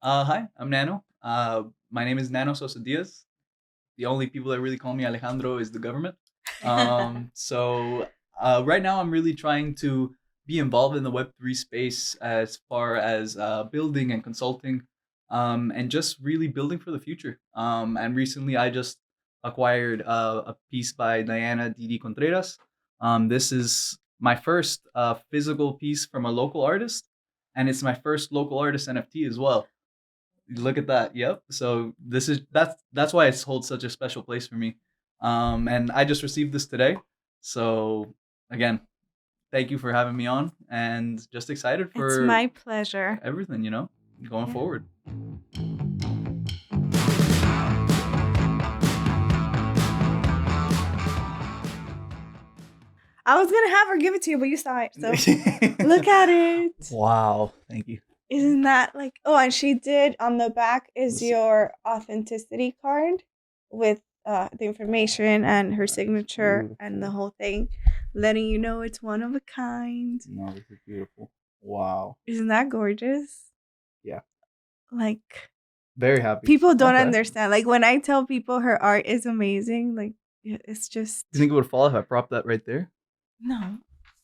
Hi, I'm Nano. My name is Nano Sosa Diaz. The only people that really call me Alejandro is the government. Right now, I'm really trying to be involved in the Web3 space as far as building and consulting, and just really building for the future. And recently, I just acquired a piece by Diana Didi Contreras. This is my first physical piece from a local artist, and it's my first local artist NFT as well. Look at that. Yep. So that's why it holds such a special place for me. And I just received this today. So again, thank you for having me on, and just excited It's for my pleasure. everything, going Yeah. forward. I was gonna have her give it to you, but you saw it. So look at it. Wow. Thank you. Isn't that like? Oh, and she did on the back is Let's see. your authenticity card with the information and her signature and the whole thing, letting you know it's one of a kind. No, this is beautiful. Wow. Isn't that gorgeous? Yeah. Like Very happy. people don't Okay. understand. Like when I tell people her art is amazing, like it's just Do you think it would fall if I propped that right there? no.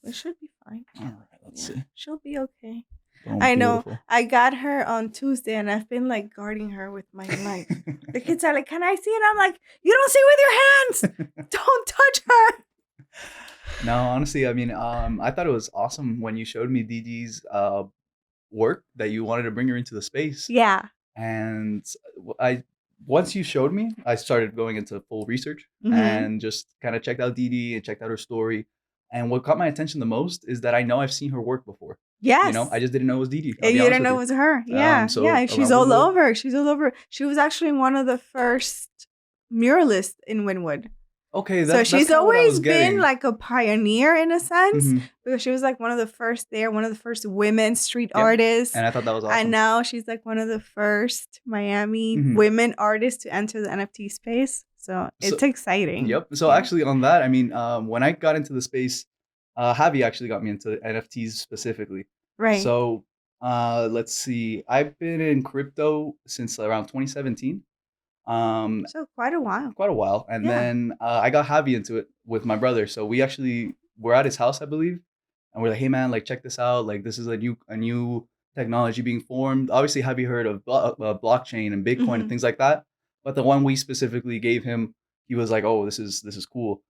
It should be fine. All right. Let's see. She'll be okay. Oh, I know. beautiful. I got her on Tuesday, and I've been like guarding her with my knife. The kids are like, "Can I see it?" I'm like, "You don't see with your hands. Don't touch her." No, honestly, I mean, I thought it was awesome when you showed me Didi's work that you wanted to bring her into the space. Yeah. And I once you showed me, I started going into full research Mhm. and just kind of checked out Didi and checked out her story. And what caught my attention the most is that I know I've seen her work before. Yes. I just didn't know it was Didi. I'll be You honest didn't know it with was her. you. Yeah. So Yeah. She's around all Wynwood. over. She's all over. She was actually one of the first muralists in Wynwood. Okay, So that's she's kinda what I was always been getting. like a pioneer in a sense Mhm. because she was like one of the first there, one of the first women street Yep. artists. And I thought that was And awesome. now she's like one of the first Miami Mhm. women artists to enter the NFT space. So it's exciting. Yep. So Yeah. actually on that, I mean, when I got into the space, Javi actually got me into NFTs specifically. Right. So let's see. I've been in crypto since around 2017. So quite a while. Quite a while. And Yeah. then I got Javi into it with my brother. So we actually were at his house, I believe, and we're like, "Hey man, like check this out. Like this is a new technology being formed." Obviously, Javi heard of blockchain and Bitcoin and Mhm. things like that. But the one we specifically gave him, he was like, "Oh, this is cool."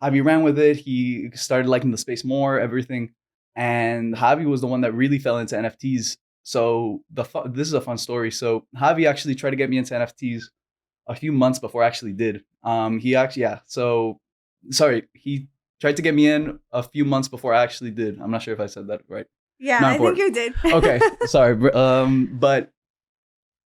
Javi ran with it. He started liking the space more, everything. And Javi was the one that really fell into NFTs. So this is a fun story. So Javi actually tried to get me into NFTs a few months before I actually did. He actually, yeah. So sorry, he tried to get me in a few months before I actually did. I'm not sure if I said that right. Yeah, Not I think important. you did. Okay, sorry. But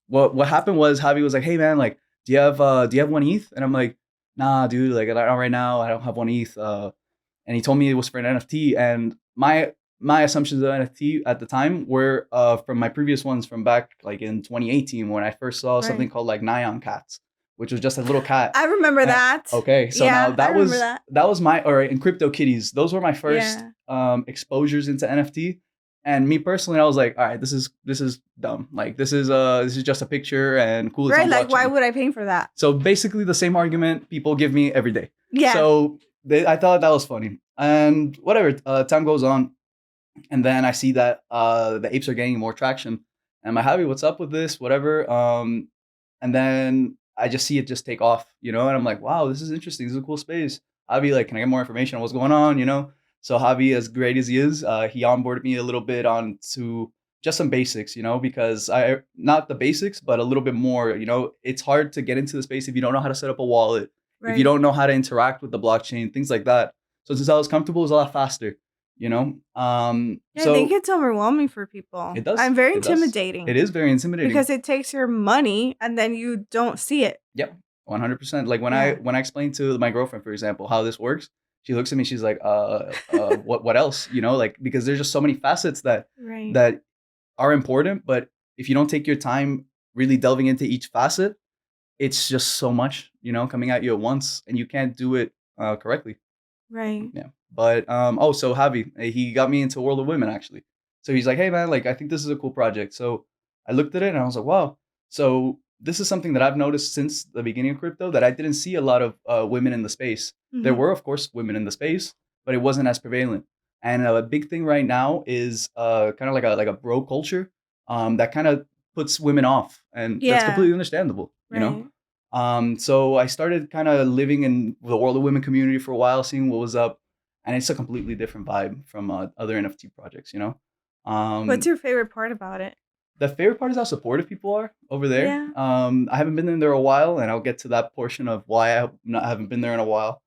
what happened was Javi was like, "Hey man, like, do you have one ETH?" And I'm like, "Nah, dude, like, not right now. I don't have one ETH." And he told me it was for an NFT, and my assumptions of NFT at the time were from my previous ones from back like in 2018 when I first saw something Right. called like Nyan Cats, which was just a little cat. I remember that. Okay, so now Yeah, I remember that. that was my or in Crypto Kitties. Those were my first Yeah. exposures into NFT. And me personally, I was like, all right, this is dumb. Like this is just a picture and cool. It's Right, on like why blockchain. would I pay for that? So basically, the same argument people give me every day. Yeah. So I thought that was funny, and whatever. Time goes on, and then I see that the apes are gaining more traction, and I'm like, Javi, what's up with this? Whatever. And then I just see it just take off, and I'm like, wow, this is interesting. This is a cool space. Javi, like, can I get more information on what's going on? So Javi, as great as he is, he onboarded me a little bit on to just some basics, because I not the basics, but a little bit more. It's hard to get into the space if you don't know how to set up a wallet, if you Right. don't know how to interact with the blockchain, things like that. So since I was comfortable, it was a lot faster. Yeah, I So think it's overwhelming for people. it does. I'm very It does. intimidating. It is very intimidating because it takes your money and then you don't see it. Yep, 100%. Like when Yeah. I explain to my girlfriend, for example, how this works, she looks at me. She's like, what else? Like because there's just so many facets Right. that are important, but if you don't take your time really delving into each facet, it's just so much, coming at you at once, and you can't do it correctly. Right. Yeah. But so Javi, he got me into World of Women actually. So he's like, hey man, like I think this is a cool project. So I looked at it and I was like, wow. So this is something that I've noticed since the beginning of crypto, that I didn't see a lot of women in the space. There Hmm. were, of course, women in the space, but it wasn't as prevalent. And a big thing right now is kind of like a bro culture that kind of puts women off, and that's Yeah. completely understandable, you know. Right. So I started kind of living in the world of women community for a while, seeing what was up, and it's a completely different vibe from other NFT projects, you know. What's Um, your favorite part about it? the favorite part is how supportive people are over there. Yeah. I haven't been in there a while, and I'll get to that portion of why haven't been there in a while.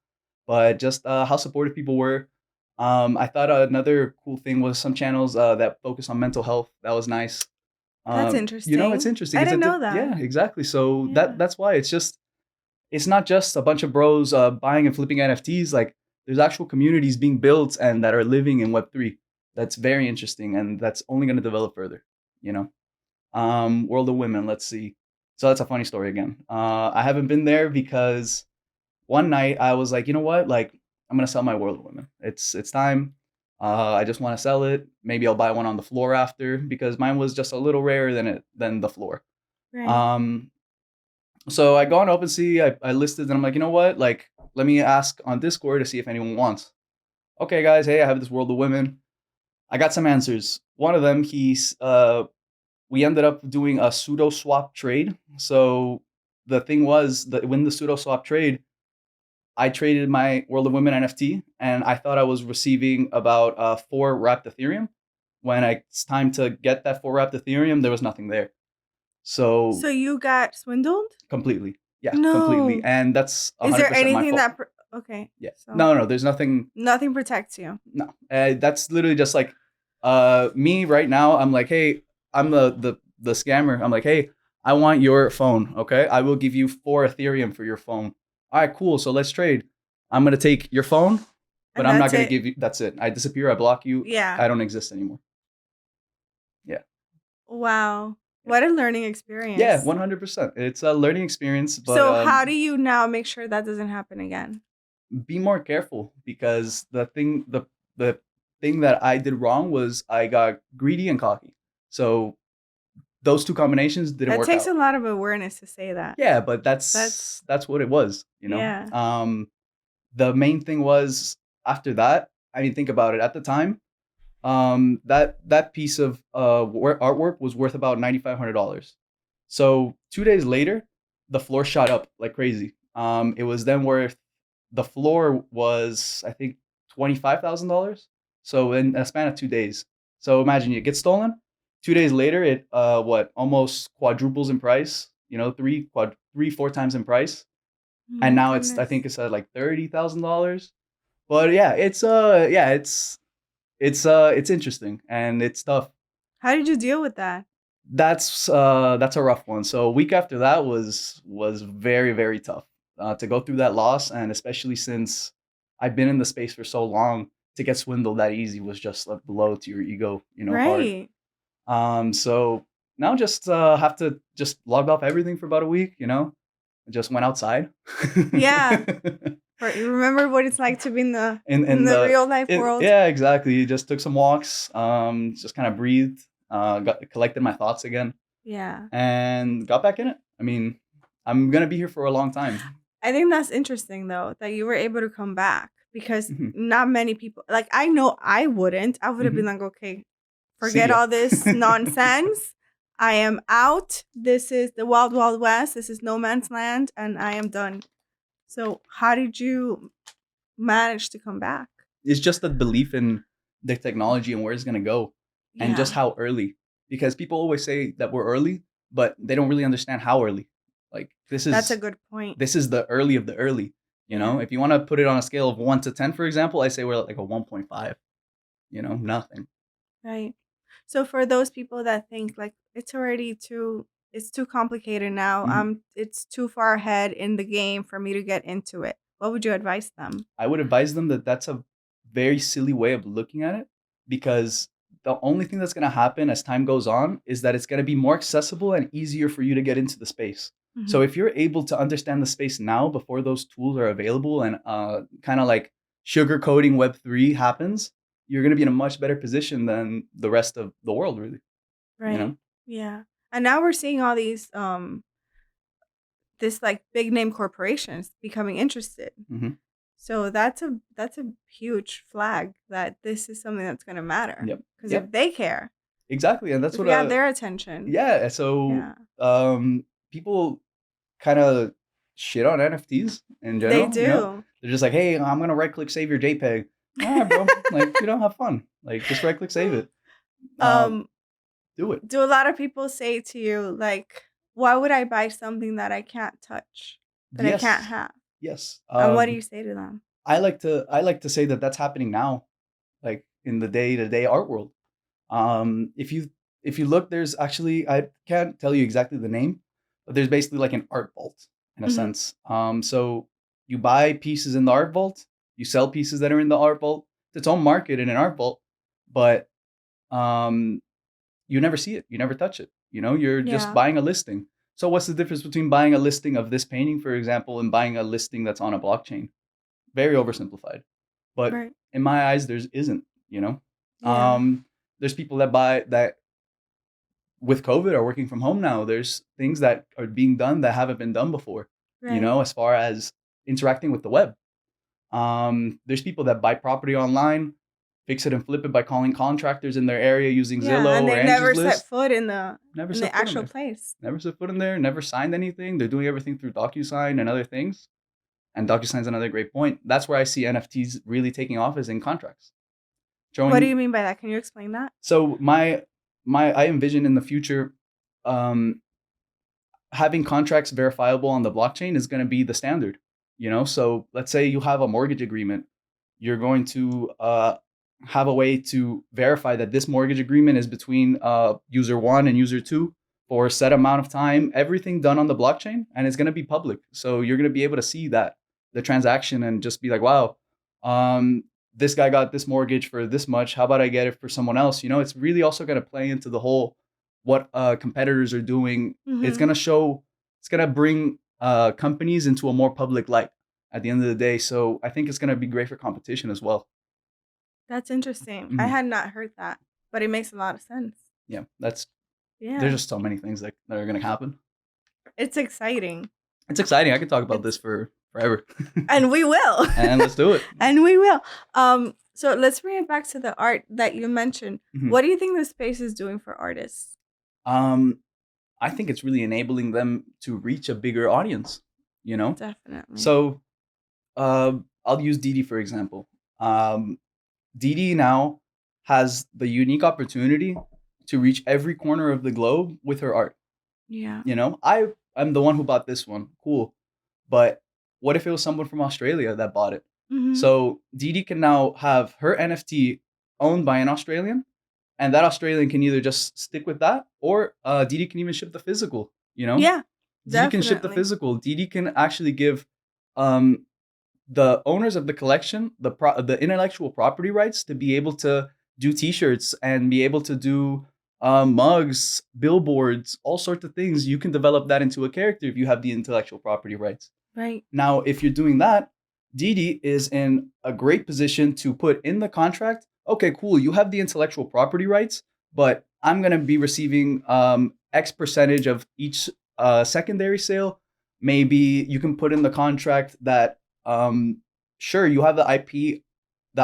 But just how supportive people were. I thought another cool thing was some channels that focus on mental health. That was nice. That's It's interesting. interesting. I It's didn't know that. yeah, exactly. So Yeah. that's why it's not just a bunch of bros buying and flipping NFTs. Like there's actual communities being built and that are living in Web3. That's very interesting, and that's only going to develop further. You know. World of Women. Let's see. So that's a funny story again. I haven't been there because one night I was like, you know what? Like I'm gonna sell my World of Women. It's time. I just want to sell it. Maybe I'll buy one on the floor after, because mine was just a little rarer than the floor. Right. Um, so I go on OpenSea. I listed, and I'm like, you know what? Like let me ask on Discord to see if anyone wants. Okay, guys. Hey, I have this World of Women. I got some answers. One of them, we ended up doing a pseudo swap trade. So the thing was that when the pseudo swap trade, I traded my World of Women NFT, and I thought I was receiving about 4 wrapped Ethereum. When it's time to get that 4 wrapped Ethereum, there was nothing there. So So you got swindled? completely, yeah, completely, No. and that's Is there 100% my anything fault. that okay. Yeah, So no, there's nothing. nothing protects you. No, that's literally just like me right now. I'm like, hey, I'm the scammer. I'm like, hey, I want your phone. Okay, I will give you 4 Ethereum for your phone. All right, cool. So let's trade. I'm gonna take your phone, but And I'm not that's gonna it. give you. That's it. I disappear. I block you. Yeah. I don't exist anymore. Yeah, Wow. yeah, What a learning yeah. experience. 100%. It's a learning experience, but So how do you now make sure that doesn't happen again? be more careful, because the thing that I did wrong was I got greedy and cocky. So those two combinations didn't That work takes out. a lot of awareness to say that. Yeah, but That's that's what it was, you know. yeah. The main thing was after that. I mean, think about it. At the time, that piece of artwork was worth about $9,500. So 2 days later, the floor shot up like crazy. It was then worth the floor was I think $25,000. So in a span of 2 days. So imagine it gets stolen. 2 days later, it what almost quadruples in price. You know, 4 times in price, Oh and my now I goodness. think it's at like $30,000. But yeah, it's interesting and it's tough. How did you deal with that? That's a rough one. So a week after that was very very tough to go through that loss, and especially since I've been in the space for so long, to get swindled that easy was just a blow to your ego, hard. Right. So now just have to just log off everything for about a week. Just went outside. Yeah. For you remember what it's like to be in the In the real life world? yeah, exactly. Just took some walks. Just kind of breathed. Collected my thoughts again, Yeah. and got back in it. I mean, I'm gonna be here for a long time. I think that's interesting though that you were able to come back because Hmm. not many people like I know I wouldn't. I would have been Hmm. like, okay, See forget ya. all this nonsense. I am out. This is the wild wild west. This is no man's land and I am done. So, how did you manage to come back? It's just the belief in the technology and where it's gonna go, and just Yeah. how early. Because people always say that we're early, but they don't really understand how early. Like That's a good point. this is the early of the early. Yeah. If you want to put it on a scale of 1 to 10, for example, I say we're like a 1.5. Nothing. Right. So for those people that think like it's too complicated now. Mhm. It's too far ahead in the game for me to get into it. What would you advise them? I would advise them that that's a very silly way of looking at it, because the only thing that's going to happen as time goes on is that it's going to be more accessible and easier for you to get into the space. So Mhm. if you're able to understand the space now before those tools are available, and kind of like sugarcoating Web3 happens, you're going to be in a much better position than the rest of the world, really. You Right. know? Yeah. And now we're seeing all these this like big name corporations becoming interested. Hmm. So that's a huge flag that this is something that's going to matter. Yep. Because Yep. if they care, Exactly, and that's if what we have their attention, yeah. So yeah, people kind of shit on NFTs in they general. do. They're just like, hey, I'm gonna right click save your JPEG. All right, bro. Like, have fun. Like, just right click save it. Um, um, do it. do a lot of people say to you like, "Why would I buy something that I can't touch, that I can't Yes, have?" yes. And what do you say to them? I like to say that that's happening now, like in the day to day art world. If you look, there's actually, I can't tell you exactly the name, but there's basically like an art vault in a Hmm. sense. So you buy pieces in the art vault, you sell pieces that are in the art vault. It's its own market in an art vault, but um, you never see it, you never touch it. You're just Yeah, buying a listing. So what's the difference between buying a listing of this painting, for example, and buying a listing that's on a blockchain? Very oversimplified, but right. in my eyes, there's isn't. You know, Yeah, there's people that buy that with COVID are working from home now. There's things that are being done that haven't been done before. right. As far as interacting with the web. There's people that buy property online, fix it and flip it by calling contractors in their area using Yeah, Zillow and or they Angie's never set List. foot Never in the set foot in actual there. place. Never set foot in there. Never signed anything. They're doing everything through DocuSign and other things. And DocuSign's another great point. That's where I see NFTs really taking off is in contracts. What do Showing you mean by that? Can you explain that? so my I envision in the future, um, having contracts verifiable on the blockchain is going to be the standard. So let's say you have a mortgage agreement, you're going to have a way to verify that this mortgage agreement is between user one and user two for a set amount of time. Everything done on the blockchain, and it's going to be public. So you're going to be able to see that the transaction and just be like, wow, um, this guy got this mortgage for this much. How about I get it for someone else? It's really also going to play into the whole what competitors are doing. It's Mm-hmm. going to show. It's going to bring companies into a more public light at the end of the day. So I think it's going to be great for competition as well. That's interesting. I Mhm. had not heard that, but it makes a lot of sense. Yeah, there's Yeah, just so many things that are going to happen. it's exciting. It's exciting. I could talk about this It's for forever. and we will. And let's do it. And we will. So let's bring it back to the art that you mentioned. Mhm. What do you think the space is doing for artists? Um, I think it's really enabling them to reach a bigger audience. You know, Definitely. so I'll use Didi for example. Um, Didi now has the unique opportunity to reach every corner of the globe with her art. Yeah. I'm the one who bought this one. Cool. But what if it was someone from Australia that bought it? Mm-hmm. So Didi can now have her NFT owned by an Australian, and that Australian can either just stick with that, or Didi can even ship the physical. Yeah, Didi can ship the definitely. physical. Didi can actually give um, the owners of the collection the intellectual property rights to be able to do T-shirts and be able to do mugs, billboards, all sorts of things. You can develop that into a character if you have the intellectual property rights. Right. Now, if you're doing that, Didi is in a great position to put in the contract. Okay, cool. You have the intellectual property rights, but I'm going to be receiving X percentage of each secondary sale. Maybe you can put in the contract that sure you have the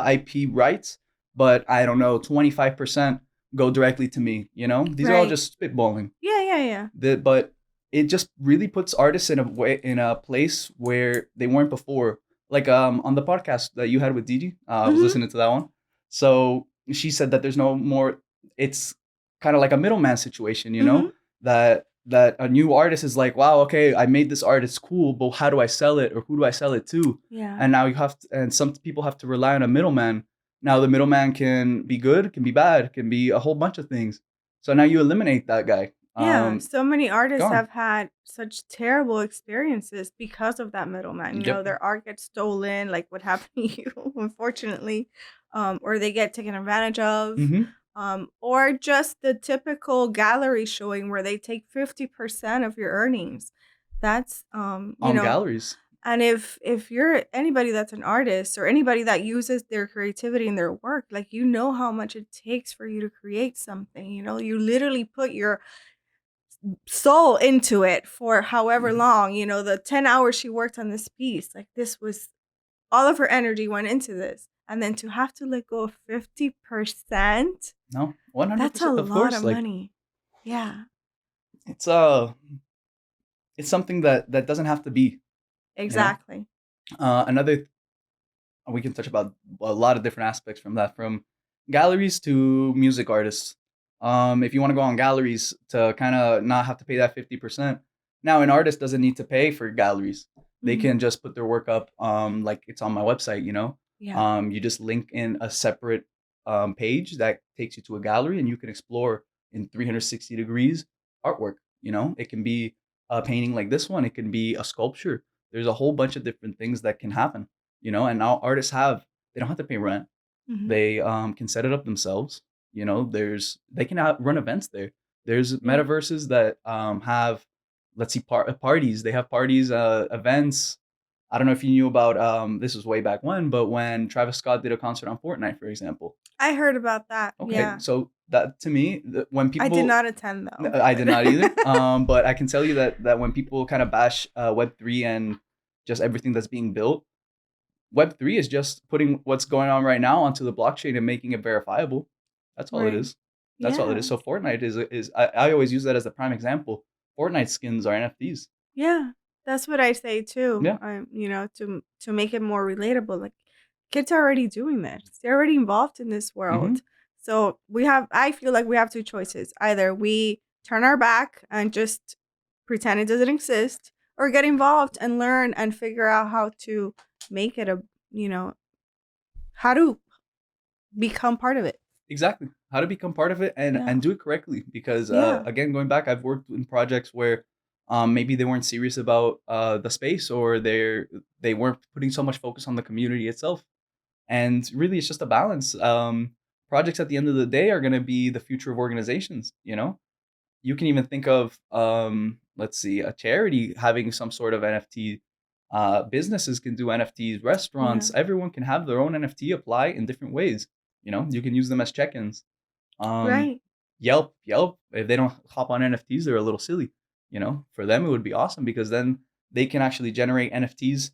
IP rights, but I don't know, 25% go directly to me. These are all Right. just spitballing. Yeah, yeah, yeah. But it just really puts artists in a place where they weren't before. Like on the podcast that you had with Didi, I was Mm-hmm. listening to that one. So she said that there's no more. It's kind of like a middleman situation, Mm-hmm. that a new artist is like, wow, okay, I made this art, it's cool, but how do I sell it, or who do I sell it to? Yeah. And now and some people have to rely on a middleman. Now the middleman can be good, can be bad, can be a whole bunch of things. So now you eliminate that guy. Yeah, so many artists Gone. have had such terrible experiences because of that middleman. Yep. Their art gets stolen, like what happened to you, unfortunately, or they get taken advantage of, Mm-hmm. or just the typical gallery showing where they take 50% of your earnings. That's On galleries. and if you're anybody that's an artist or anybody that uses their creativity in their work, like how much it takes for you to create something. You literally put soul into it for however long, the 10 hours she worked on this piece. Like, this was all of her energy went into this. And then to have to let go of 50%, No, that's a 100%, of lot of course. Like, money. Yeah, it's uh it's something that doesn't have to be, you know. exactly. Another We can touch about a lot of different aspects from that, from galleries to music artists. If you want to go on galleries to kind of not have to pay that 50%, now an artist doesn't need to pay for galleries. They Mhm. can just put their work up, like it's on my website, you know. Yeah, You just link in a separate page that takes you to a gallery, and you can explore in 360 degrees artwork. You know, it can be a painting like this one, it can be a sculpture. There's a whole bunch of different things that can happen, you know. And now artists they don't have to pay rent. mhm. They can set it up themselves, you know. They can run events there. There's Yeah. metaverses that have, let's see, parties. They have parties, events. I don't know if you knew about, this was way back when, but when Travis Scott did a concert on Fortnite, for example. I heard about that. Okay, Yeah. so that, to me, when I did people, not attend though, I did but not either. But I can tell you that when people kind of bash Web3 and just everything that's being built, Web3 is just putting what's going on right now onto the blockchain and making it verifiable. That's all it right. is. That's all it is. Yeah. So Fortnite is I always use that as the prime example. Fortnite skins are NFTs. Yeah. That's what I say too. Yeah. To make it more relatable. Like, kids are already doing this. They're already involved in this Hmm. world. So I feel like we have two choices. Either we turn our back and just pretend it doesn't exist, or get involved and learn and figure out how to make it you know, how to become part of it. Exactly. How to become part of it and Yeah. do it correctly. Because Yeah. again, going back, I've worked in projects where maybe they weren't serious about the space, or they weren't putting so much focus on the community itself. And really, it's just a balance. Projects at the end of the day are going to be the future of organizations. You know, you can even think of, let's see, a charity having some sort of NFT. Businesses can do NFTs, Yeah. restaurants, everyone can have their own NFT apply in different ways. You know, you can use them as check-ins. um Right. Yelp, if they don't hop on NFTs, they're a little silly. You know, for them it would be awesome, because then they can actually generate NFTs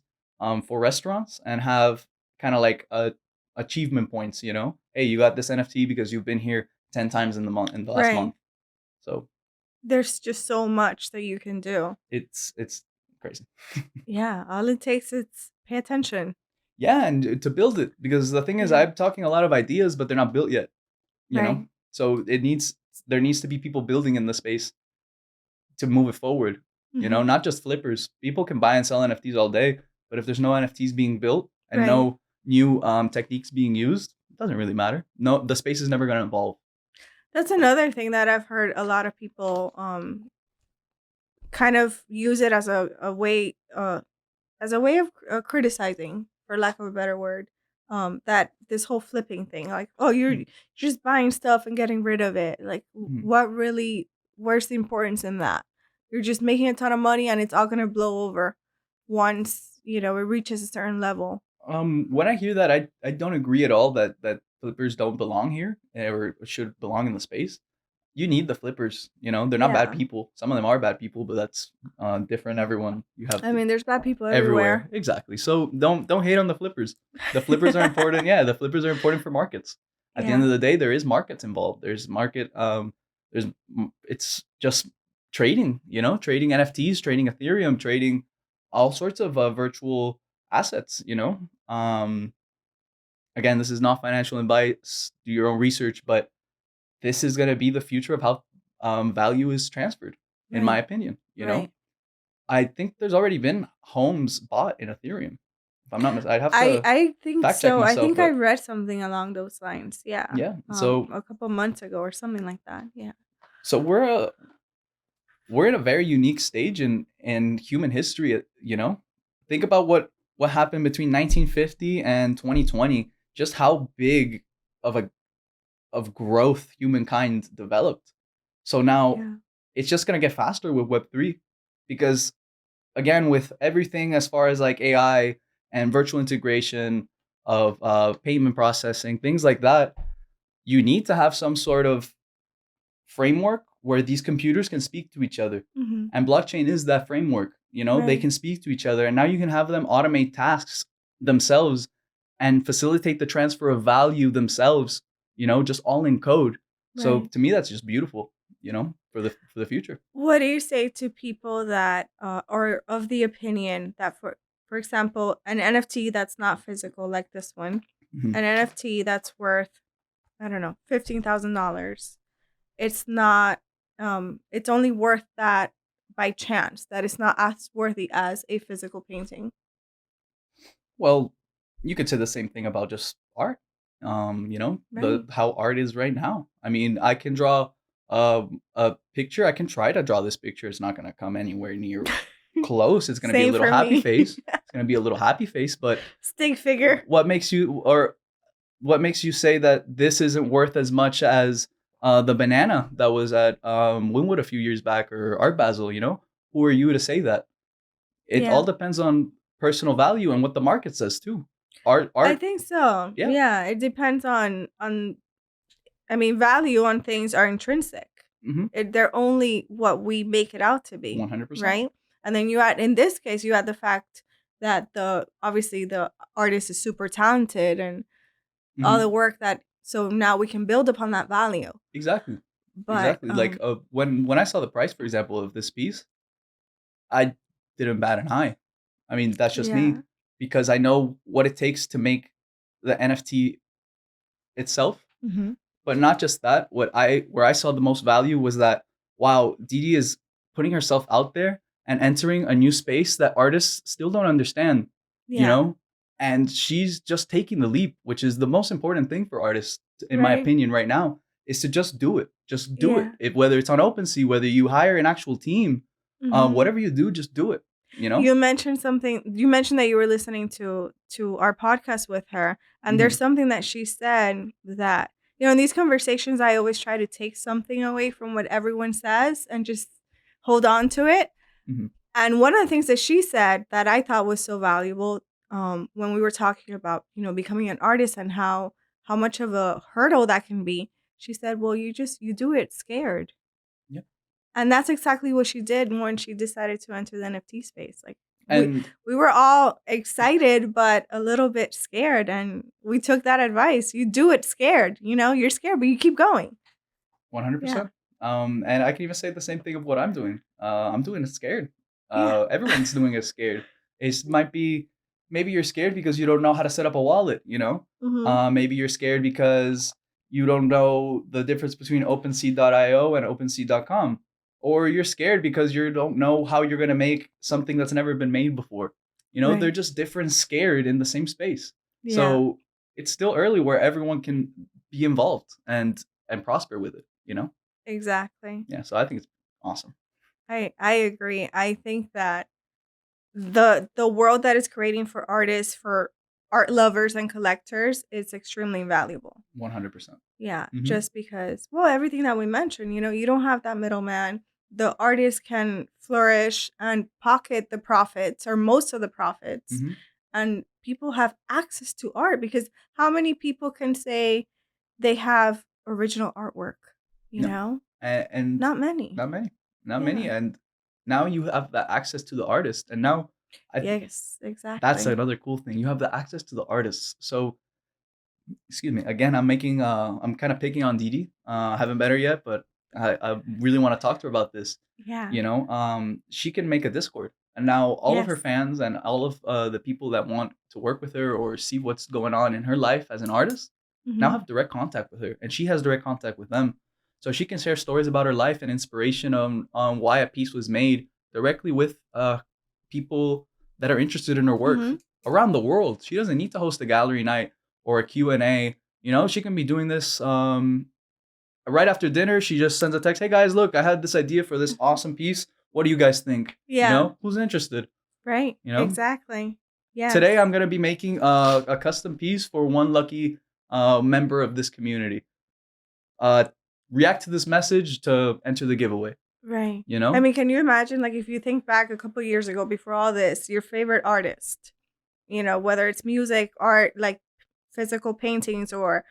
for restaurants and have kind of like a achievement points. You know, hey, you got this NFT because you've been here 10 times in the last Right. month. So There's just so much that you can do. it's crazy. Yeah, all it takes is pay attention. Yeah, and to build it, because the thing is, Yeah. I'm talking a lot of ideas, but they're not built yet. You Right. know, so there needs to be people building in the space to move it forward. You know, Mhm. not just flippers. People can buy and sell NFTs all day, but if there's no NFTs being built and Right. no new techniques being used, it doesn't really matter. No, the space is never going to evolve. That's another thing that I've heard a lot of people kind of use it as a way of criticizing, for lack of a better word, that this whole flipping thing, like, oh, you're Mm, just buying stuff and getting rid of it. Like, mm. where's the importance in that? You're just making a ton of money and it's all gonna blow over once it reaches a certain level. When I hear that, I don't agree at all that flippers don't belong here, or should belong in the space. You need the flippers. You know, they're not bad Yeah. people. Some of them are bad people, but that's different. Everyone, you have I mean, there's bad people everywhere. everywhere. Exactly. So don't hate on the flippers. The flippers are important. Yeah, the flippers are important for markets. At the end Yeah. of the day, there is markets involved. There's market. It's just trading. You know, trading NFTs, trading Ethereum, trading all sorts of virtual assets. You know. Again, this is not financial advice. Do your own research, but this is going to be the future of how value is transferred, in my Right. opinion. You know, Right. I think there's already been homes bought in Ethereum. If I'm not I'd have I to I think fact check so. I myself, think I but read something along those lines. Yeah. yeah. So A couple months ago or something like that. Yeah. so we're in a very unique stage in human history. You know, think about what happened between 1950 and 2020. Just how big of a of growth humankind developed. So now Yeah. it's just gonna get faster with Web3, because again, with everything as far as like AI and virtual integration of payment processing, things like that, you need to have some sort of framework where these computers can speak to each other. Mm-hmm. And blockchain is that framework. They Right. can speak to each other, and now you can have them automate tasks themselves and facilitate the transfer of value themselves, just all in code. So Right. to me, that's just beautiful, for the future. What do you say to people that are of the opinion that for example, an NFT that's not physical like this one, Mhm. an NFT that's worth, I don't know, $15,000. It's not it's only worth that by chance, that it's not as worthy as a physical painting. Well, you could say the same thing about just art. The Right. how art is right now. I mean, I can draw a picture. I can try to draw this picture. It's not going to come anywhere near close. It's going to be a Same little for happy me. face. It's going to be a little happy face. But Stick figure. what makes you say that this isn't worth as much as the banana that was at Winwood a few years back, or Art Basel? Who are you to say that? It all Yeah. depends on personal value and what the market says too. I Art, think so. yeah, Yeah, it depends on I mean, value on things are intrinsic. mm-hmm, They're only what we make it out to be, 100%. right? And then you add, in this case, you add the fact that obviously the artist is super talented and all Mm-hmm. the work that, so now we can build upon that value. Exactly, But exactly. Like when I saw the price, for example, of this piece, I didn't bat an eye. I mean, that's just me, yeah, because I know what it takes to make the NFT itself. mm-hmm. But not just that. Where I saw the most value was that, wow, Didi is putting herself out there and entering a new space that artists still don't understand, you Yeah, know? And she's just taking the leap, which is the most important thing for artists, in my right, opinion, right now, is to just do it. Just do it. yeah. Whether it's on OpenSea, whether you hire an actual team, Mm-hmm. whatever you do, just do it, you know? You mentioned something. You mentioned that you were listening to our podcast with her, and Mm-hmm. there's something that she said that, in these conversations, I always try to take something away from what everyone says and just hold on to it. Mm-hmm. And one of the things that she said that I thought was so valuable, when we were talking about, becoming an artist and how much of a hurdle that can be, she said, "Well, you do it scared." Yep. And that's exactly what she did when she decided to enter the NFT space. Like, we And we were all excited but a little bit scared, and we took that advice. You do it scared, you're scared, but you keep going. Yeah. 100%. And I can even say the same thing of what I'm doing. I'm doing it scared. Yeah. Everyone's doing it scared. It might be, maybe you're scared because you don't know how to set up a wallet. Mhm. Maybe you're scared because you don't know the difference between OpenSea.io and OpenSea.com, or you're scared because you don't know how you're gonna make something that's never been made before. They're Right. just different, scared in the same space. Yeah. So it's still early where everyone can be involved and prosper with it. Exactly. Yeah, so I think it's awesome. I agree. I think that the world that is creating for artists, for art lovers and collectors, is extremely valuable. 100%. Yeah, Mhm. just because, well, everything that we mentioned, you don't have that middleman. The artist can flourish and pocket the profits, or most of the profits, Mhm. and people have access to art, because how many people can say they have original artwork, you No. know? And Not many. not many. Not many, Yeah. and now you have the access to the artist, and now I Yes, that's exactly. another cool thing. You have the access to the artists. So, excuse me. Again, I'm kind of picking on Didi. I haven't met her yet, but I really want to talk to her about this. Yeah. She can make a Discord, and now all of her Yes. fans and all of the people that want to work with her or see what's going on in her life as an artist now Mhm. have direct contact with her, and she has direct contact with them. So she can share stories about her life and inspiration on why a piece was made directly with people that are interested in her work Mhm. around the world. She doesn't need to host a gallery night or a Q&A. She can be doing this right after dinner. She just sends a text, "Hey guys, look, I had this idea for this awesome piece. What do you guys think? Yeah. Who's interested?" Right. You know, Exactly. Yes. Today I'm gonna be making a custom piece for one lucky member of this community. Uh, React to this message to enter the giveaway. Right. You I know, mean, can you imagine, like, if you think back a couple years ago before all this, your favorite artist, whether it's music, art, like physical paintings, or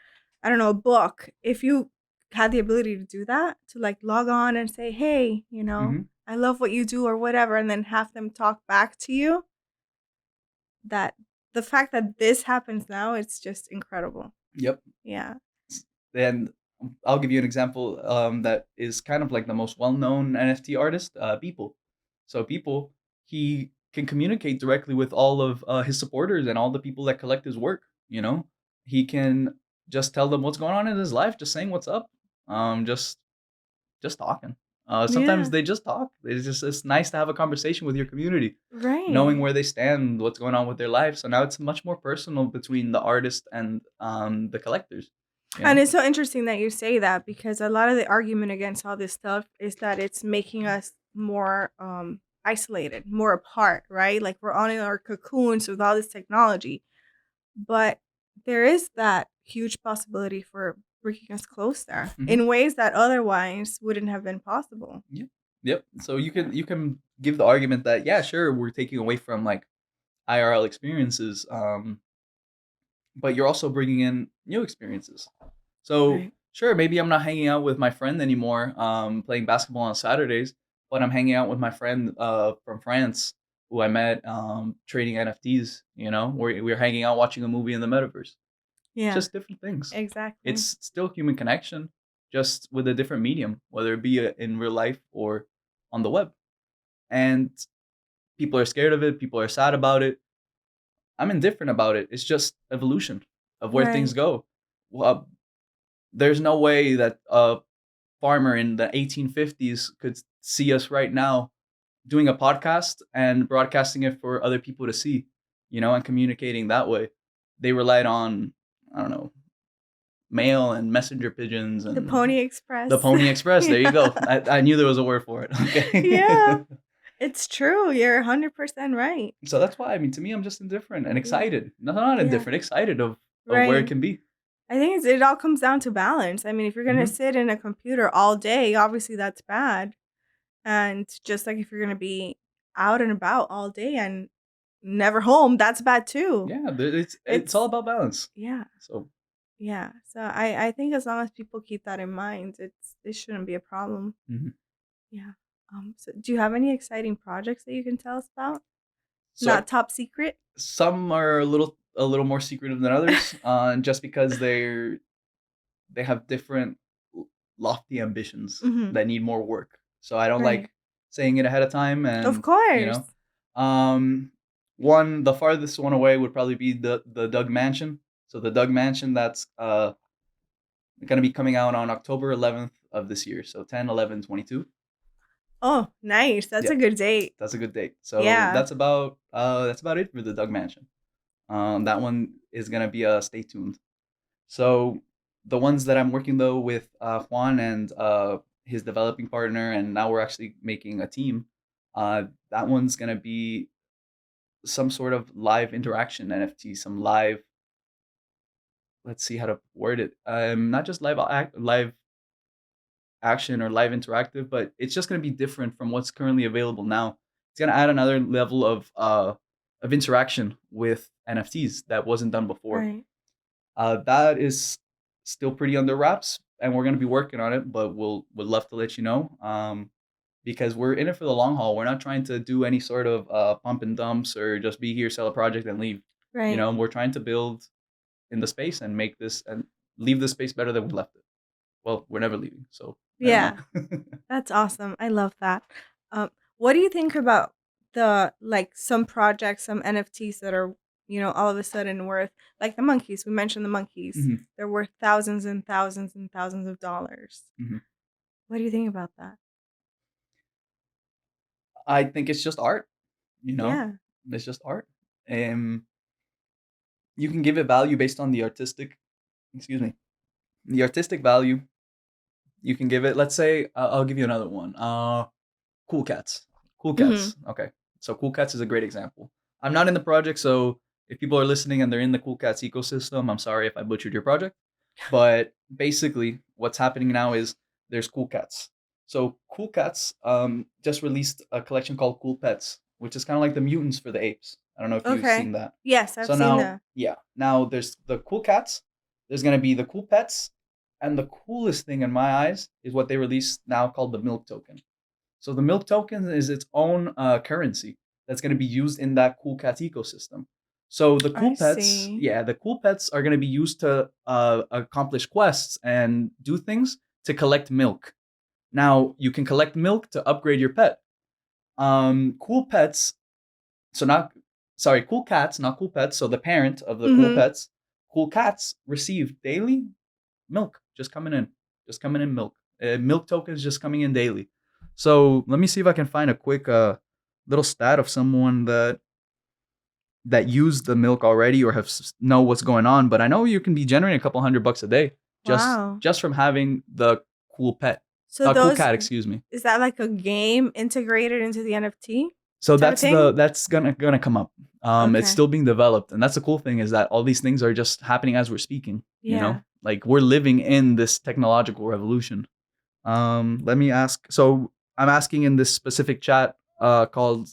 I don't know, a book. If you had the ability to do that, to like log on and say, hey, Hmm. I love what you do or whatever, and then have them talk back to you, that the fact that this happens now, it's just incredible. Yep. Yeah. And I'll give you an example that is kind of like the most well-known NFT artist, People. So People, he can communicate directly with all of his supporters and all the people that collect his work. He can just tell them what's going on in his life, just saying what's up, just talking. Sometimes Yeah. they just talk. It's nice to have a conversation with your community, knowing Right. where they stand, what's going on with their life. So now it's much more personal between the artist and the collectors. You And know. it's so interesting that you say that, because a lot of the argument against all this stuff is that it's making us more isolated, more apart, right? Like we're all in our cocoons with all this technology. But there is that huge possibility for bringing us closer Hmm. in ways that otherwise wouldn't have been possible. Yep. Yep. So you Yeah. can you can give the argument that yeah, sure, we're taking away from like IRL experiences, but you're also bringing in new experiences. So Right. sure, maybe I'm not hanging out with my friend anymore, playing basketball on Saturdays, but I'm hanging out with my friend from France who I met trading NFTs. We're hanging out watching a movie in the metaverse. Yeah. Just different things. Exactly. It's still human connection, just with a different medium, whether it be in real life or on the web. And people are scared of it. People are sad about it. I'm indifferent about it. It's just evolution of where things Right. go. Well, there's no way that a farmer in the 1850s could see us right now doing a podcast and broadcasting it for other people to see, and communicating that way. They relied on, I don't know, mail and messenger pigeons The and Pony the Express. Pony Express. There you Yeah. go. I knew there was a word for it. Yeah. Okay. It's true. You're 100% right. So that's why, I mean, to me, I'm just indifferent and Yeah. excited. No, not Yeah. indifferent, excited of where it Right. can be. I think it all comes down to balance. I mean, if you're going to Hmm. sit in a computer all day, obviously that's bad. And just like if you're going to be out and about all day and never home, that's bad too. Yeah, it's all It's, about balance. yeah. So, Yeah. So I think as long as people keep that in mind, it shouldn't be a problem. mhm. Yeah. So do you have any exciting projects that you can tell us about? so Not top secret? some are a little more secretive than others, just because they have different lofty ambitions Mhm. that need more work. So I don't Right. like saying it ahead of time, Of and you course. know, the farthest one away would probably be the Doug Mansion. So the Doug Mansion, that's going to be coming out on October 11th of this year. So 10/11/22. Oh, nice. That's Yeah, a good date. that's a good date. So Yeah. that's about it for the Doug Mansion. That one is gonna be a stay tuned. So the ones that I'm working though with Juan and his developing partner, and now we're actually making a team. That one's gonna be some sort of live interaction NFT, some live. Let's see how to word it. Not just live action or live interactive, but it's just gonna be different from what's currently available now. It's gonna add another level of interaction with NFTs that wasn't done before. Right. That is still pretty under wraps, and we're gonna be working on it. But would love to let you know, because we're in it for the long haul. We're not trying to do any sort of pump and dumps or just be here, sell a project, and leave. Right. We're trying to build in the space and make this and leave the space better than we left it. Well, we're never leaving, so never mind. Yeah. That's awesome. I love that. Um, what do you think about the like some projects, some NFTs that are, all of a sudden worth, like the monkeys? We mentioned the monkeys. Hmm. They're worth thousands and thousands and thousands of dollars. Hmm. What do you think about that? I think it's just art. You know, Yeah. it's just art. Um, you can give it value based on the artistic. Excuse me, the artistic value you can give it. Let's say I'll give you another one. Cool Cats. Cool Mhm. Cats. Okay. So Cool Cats is a great example. I'm not in the project, so if people are listening and they're in the Cool Cats ecosystem, I'm sorry if I butchered your project. But basically, what's happening now is there's Cool Cats. So Cool Cats just released a collection called Cool Pets, which is kind of like the mutants for the apes. I don't know if you've Okay. seen that. Yes, I've So seen now, that. yeah, now there's the Cool Cats. There's gonna be the Cool Pets, And the coolest thing in my eyes is what they released now called the milk token. So the milk token is its own currency that's going to be used in that Cool Cats ecosystem. So the I cool pets, see. yeah, the cool pets are going to be used to accomplish quests and do things to collect milk. Now you can collect milk to upgrade your pet. Cool pets, so not sorry, cool cats, not cool pets. So the parent of the cool Mm-hmm. pets, cool cats receive daily milk just coming in milk. Milk tokens just coming in daily. So let me see if I can find a quick little stat of someone that used the milk already or know what's going on. But I know you can be generating a couple $100 a day Wow. just from having the cool pet, So cool those cat, excuse me. is that like a game integrated into the NFT So type of thing? that's gonna come up. It's Okay. still being developed, and that's the cool thing is that all these things are just happening as we're speaking. You know, Yeah. like we're living in this technological revolution. Let me ask. So I'm asking in this specific chat called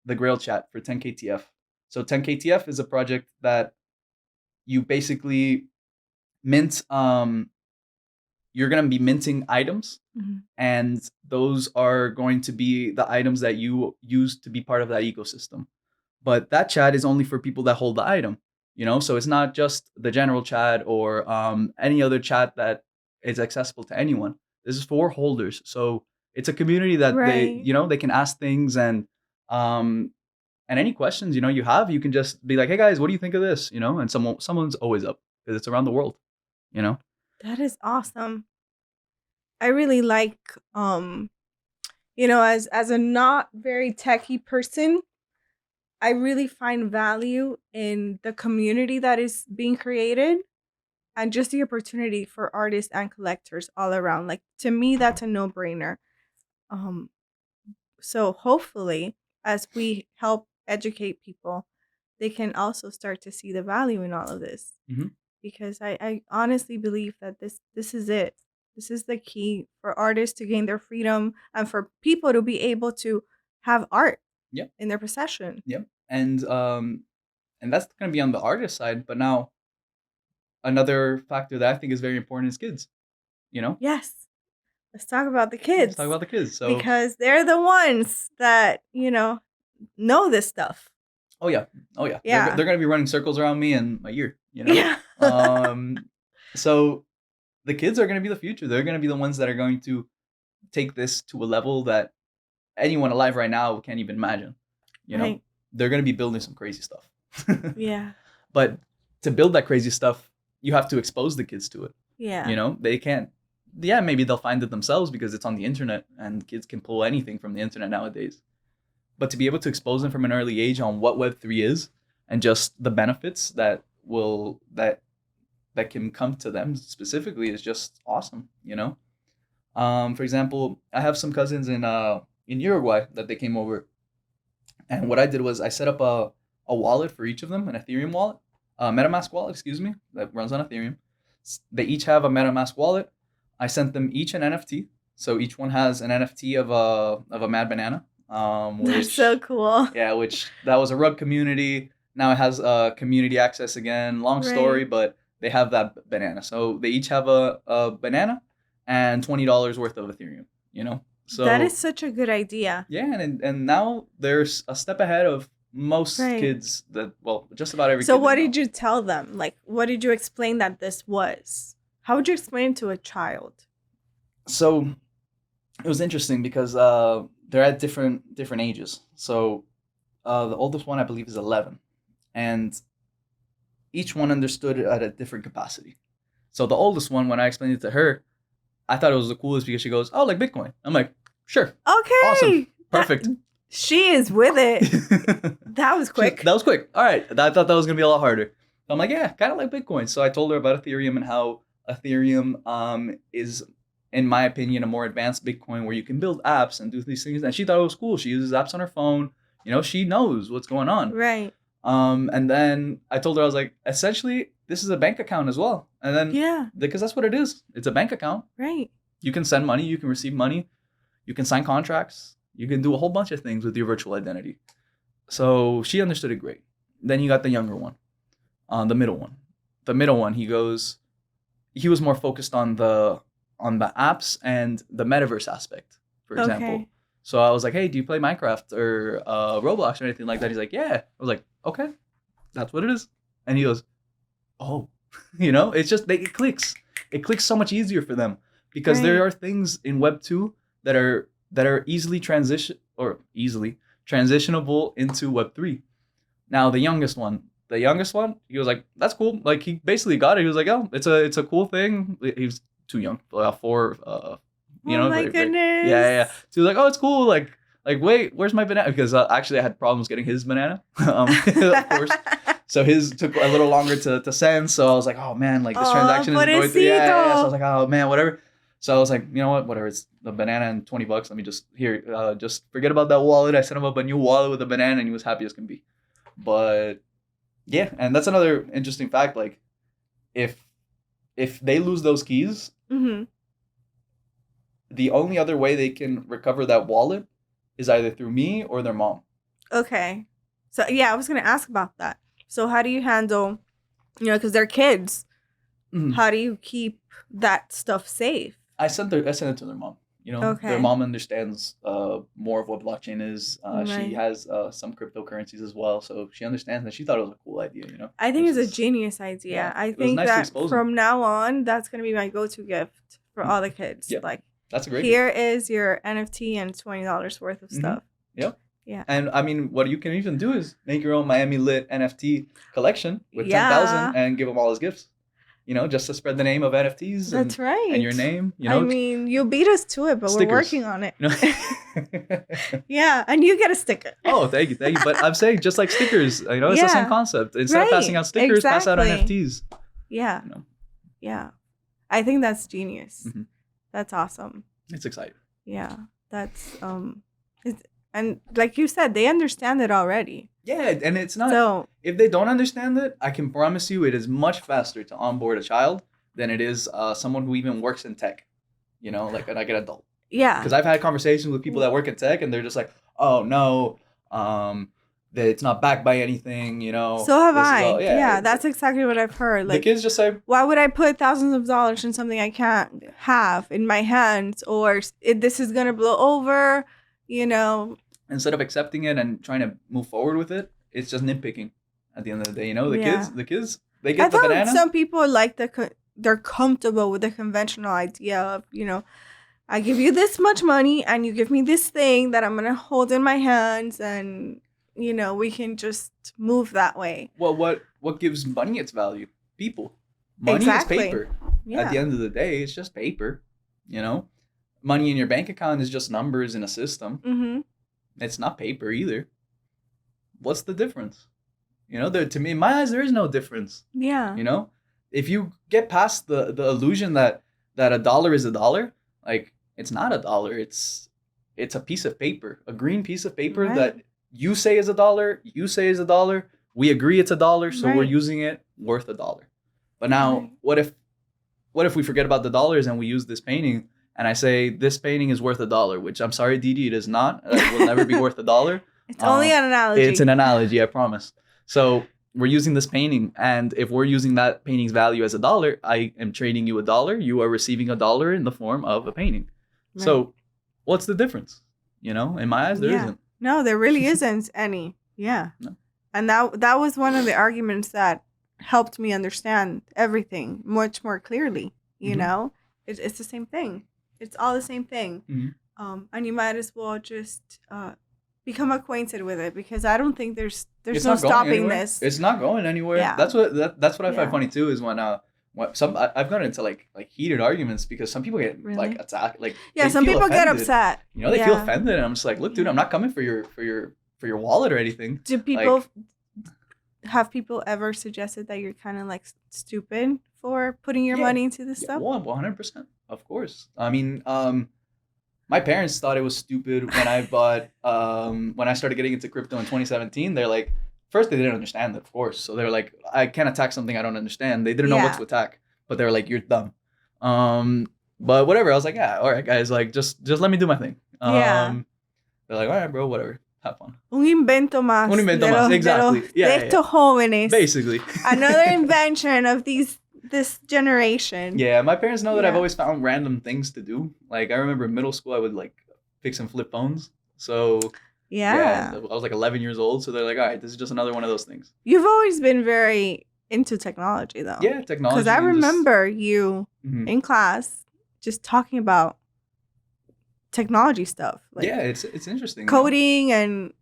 the Grail chat for 10KTF. So 10KTF is a project that you basically mint. You're gonna be minting items, Mhm. and those are going to be the items that you use to be part of that ecosystem. But that chat is only for people that hold the item. So it's not just the general chat or any other chat that is accessible to anyone. This is for holders. So it's a community that Right. they can ask things um and any questions you have, you can just be like, hey guys, what do you think of this? And someone's always up because it's around the world. you know That is awesome. I really like as a not very techie person, I really find value in the community that is being created and just the opportunity for artists and collectors all around. Like to me that's a no-brainer. Um so hopefully as we help educate people, they can also start to see the value in all of this. hmm Because I honestly believe that this is it. This is the key for artists to gain their freedom and for people to be able to have art yep, in their possession. yep. And that's going to be on the artist side, but now another factor that I think is very important is kids. you know Yes. Let's talk about the let's talk kids about the kids. So because they're the ones that, know this stuff. oh yeah, oh yeah, Yeah. they're gonna be running circles around me in a year. Yeah. So the kids are gonna be the future. They're gonna be the ones that are going to take this to a level that anyone alive right now can't even imagine. You know, Right. they're gonna be building some crazy stuff. Yeah. But to build that crazy stuff, you have to expose the kids to it. Yeah. They can't. Yeah, maybe they'll find it themselves because it's on the internet, and kids can pull anything from the internet nowadays. But to be able to expose them from an early age on what Web3 is and just the benefits that can come to them specifically is just awesome. For example, I have some cousins in Uruguay that they came over, and what I did was I set up a wallet for each of them, an Ethereum wallet, a MetaMask wallet, excuse me, that runs on Ethereum. They each have a MetaMask wallet. I sent them each an NFT, so each one has an NFT of a Mad Banana, That's so which cool. yeah, which that was a rug community. Now it has community access again. Long story, Right. but they have that banana. So they each have a banana and $20 worth of Ethereum. That is So such a good idea. yeah, and now there's a step ahead of most Right. kids that just about every So kid they what know. did you tell them? Like what did you explain that this was? How would you explain it to a child? So it was interesting because they're at different ages. So the oldest one I believe is 11, and each one understood it at a different capacity. So the oldest one, when I explained it to her, I thought it was the coolest because she goes, "Oh, like Bitcoin." I'm like, "Sure, awesome, Okay. That perfect." she is with it. That was quick. That was quick. All right, I thought that was gonna be a lot harder. So I'm like, "Yeah, kind of like Bitcoin." So I told her about Ethereum and how Ethereum is, in my opinion, a more advanced Bitcoin where you can build apps and do these things. And she thought it was cool. She uses apps on her phone. She knows what's going on. Right. And then I told her, I was like, essentially, this is a bank account as well. And then, Yeah. because that's what it is, it's a bank account. Right. You can send money, you can receive money, you can sign contracts, you can do a whole bunch of things with your virtual identity. So she understood it great. Then you got the younger one, the middle one. The middle one, he goes, he was more focused on the apps and the metaverse aspect, for example. Okay. So I was like, hey, do you play Minecraft or Roblox or anything like that? He's like, yeah. I was like, okay, that's what it is. And he goes, oh, it's just it clicks. It clicks so much easier for them because there Right. are things in Web 2 that are easily transitionable into Web 3. Now the youngest one, he was like, that's cool. Like he basically got it. He was like, oh, it's a cool thing. He was too young, 4. Oh my goodness. Yeah. So he was like, oh, it's cool. Like wait, where's my banana? Because actually I had problems getting his banana, of course. So his took a little longer to send. So I was like, oh man, like this transaction is going through. Yeah. So I was like, oh man, whatever. So I was like, you know what, whatever. It's the banana and $20. Let me just forget about that wallet. I sent him up a new wallet with a banana, and he was happy as can be. But yeah, and that's another interesting fact. Like, if they lose those keys, Mm-hmm. the only other way they can recover that wallet is either through me or their mom. Okay. So yeah, I was gonna ask about that. So how do you handle, because they're kids. Mhm. How do you keep that stuff safe? I sent it to their mom. Okay. Their mom understands more of what blockchain is. She Right. has some cryptocurrencies as well, so she understands, and she thought it was a cool idea. I think Which it's a is- genius idea. yeah, I it was think nice to that expose them. from now on, that's gonna be my go-to gift for all the kids. Yeah. Like, That's a great. here is your NFT and $20 worth of Mhm. stuff. Yep. Yeah. And I mean, what you can even do is make your own Miami Lit NFT collection with Yeah. 10,000 and give them all as gifts. Just to spread the name of NFTs That's right. and your name. I mean, you beat us to it, but Stickers. we're working on it. you know? Yeah, and you get a sticker. Oh, thank you. But I'm saying just like stickers, it's the same Yeah. concept. Instead of passing Right, out stickers, pass out exactly. NFTs. Yeah. You know. Yeah. I think that's genius. Mhm. That's awesome. It's exciting. Yeah. That's and like you said, they understand it already. Yeah, and it's not. So If they don't understand it, I can promise you it is much faster to onboard a child than it is someone who even works in tech. Like an adult. yeah. Because I've had conversations with people that work in tech, and they're just like, "Oh no, that it's not backed by anything." So have this is I. all- Yeah, that's exactly what I've heard. the Like, kids just say, why would I put thousands of dollars in something I can't have in my hands, or this is gonna blow over? instead of accepting it and trying to move forward with it, it's just nitpicking. At the end of the day, Yeah. the kids, they I get the thought banana. some people like they're comfortable with the conventional idea of, I give you this much money and you give me this thing that I'm gonna hold in my hands, and we can just move that way. Well, what gives money its value? People. Money Exactly. is paper. Yeah. At the end of the day, it's just paper. Money in your bank account is just numbers in a system. Mm-hmm. It's not paper either. What's the difference? To me, in my eyes, there is no difference. Yeah. If you get past the illusion that a dollar is a dollar, like it's not a dollar. It's a piece of paper, a green piece of paper Right. that you say is a dollar. You say is a dollar. We agree it's a dollar, so we're Right. using it worth a dollar. But now, Right. what if we forget about the dollars and we use this painting? And I say this painting is worth a dollar, which I'm sorry, Didi, it is not. It will never be worth a dollar. It's only an analogy. It's an analogy, I promise. So we're using this painting, and if we're using that painting's value as a dollar, I am trading you a dollar. You are receiving a dollar in the form of a painting. Right. So what's the difference? In my eyes, there Yeah. isn't. No, there really isn't any. Yeah. No. And that was one of the arguments that helped me understand everything much more clearly. Mhm. It's the same thing. It's all the same thing. Mhm. And you might as well just become acquainted with it, because I don't think there's It's no not going stopping anywhere. this. It's not going anywhere. Yeah. That's what I Yeah. find funny too is when I've gotten into like heated arguments because some people get Really? like attacked. Like Yeah, they some feel people get offended. upset. They feel Yeah. offended, and I'm just like, look, dude, I'm not coming for your wallet or anything. Do people have people ever suggested that you're kind of like stupid for putting your Yeah. money into this Yeah, stuff? 100%, of course. I mean, my parents thought it was stupid when I bought when I started getting into crypto in 2017. They're like, first they didn't understand it, of course. So they're like, I can't attack something I don't understand. They didn't know what Yeah. to attack, but they were like, you're dumb. But whatever. I was like, yeah, all right, guys, like just let me do my thing. Yeah. They're like, all right, bro, whatever. Have fun. Un invento más. Un invento de más, los- exactly. de Yeah, estos jóvenes. Basically. Another invention of these this generation. Yeah, my parents know that I've Yeah. always found random things to do. Like I remember in middle school, I would like fix and flip phones. So yeah, Yeah. I was like 11 years old. So they're like, all right, this is just another one of those things. You've always been very into technology, though. Yeah, Because technology I and just remember you Mhm. in class just talking about technology stuff, like Yeah, it's interesting. coding and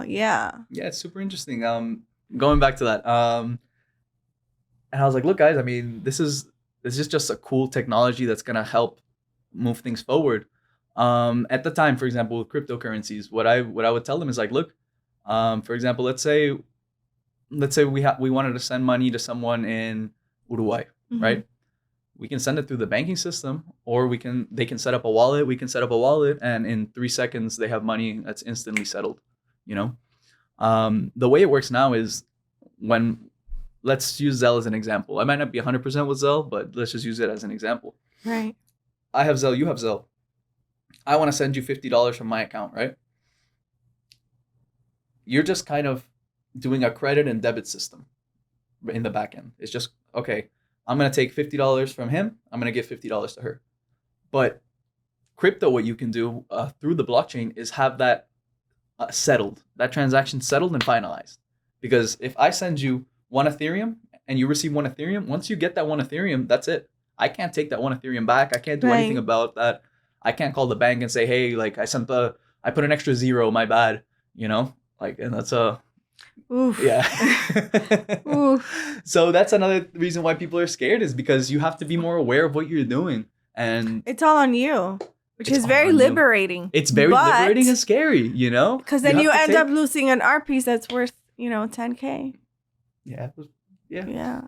yeah. Yeah, it's super interesting. Going back to that. And I was like, look, guys, I mean, this is just a cool technology that's gonna help move things forward. At the time, for example, with cryptocurrencies, what I would tell them is like, look, for example, let's say we wanted to send money to someone in Uruguay, Mhm. right? We can send it through the banking system, or they can set up a wallet. We can set up a wallet, and in 3 seconds they have money that's instantly settled. You know, the way it works now is when let's use Zelle as an example. I might not be 100% with Zelle, but let's just use it as an example. Right. I have Zelle, you have Zelle. I want to send you $50 from my account, right? You're just kind of doing a credit and debit system in the back end. It's just, okay, I'm going to take $50 from him. I'm going to give $50 to her. But crypto, what you can do through the blockchain is have that settled, that transaction settled and finalized. Because if I send you one Ethereum and you receive one Ethereum, once you get that one Ethereum, that's it. I can't take that one Ethereum back. I can't do anything Right. about that. I can't call the bank and say, hey, like I put an extra zero, my bad, like, and that's Oof. yeah. Oof. So that's another reason why people are scared is because you have to be more aware of what you're doing. And It's all on you, which It's is all very on you. liberating. it's very liberating and scary, Because then have you to end take- up losing an art piece that's worth, 10K. Yeah. Yeah. Yeah.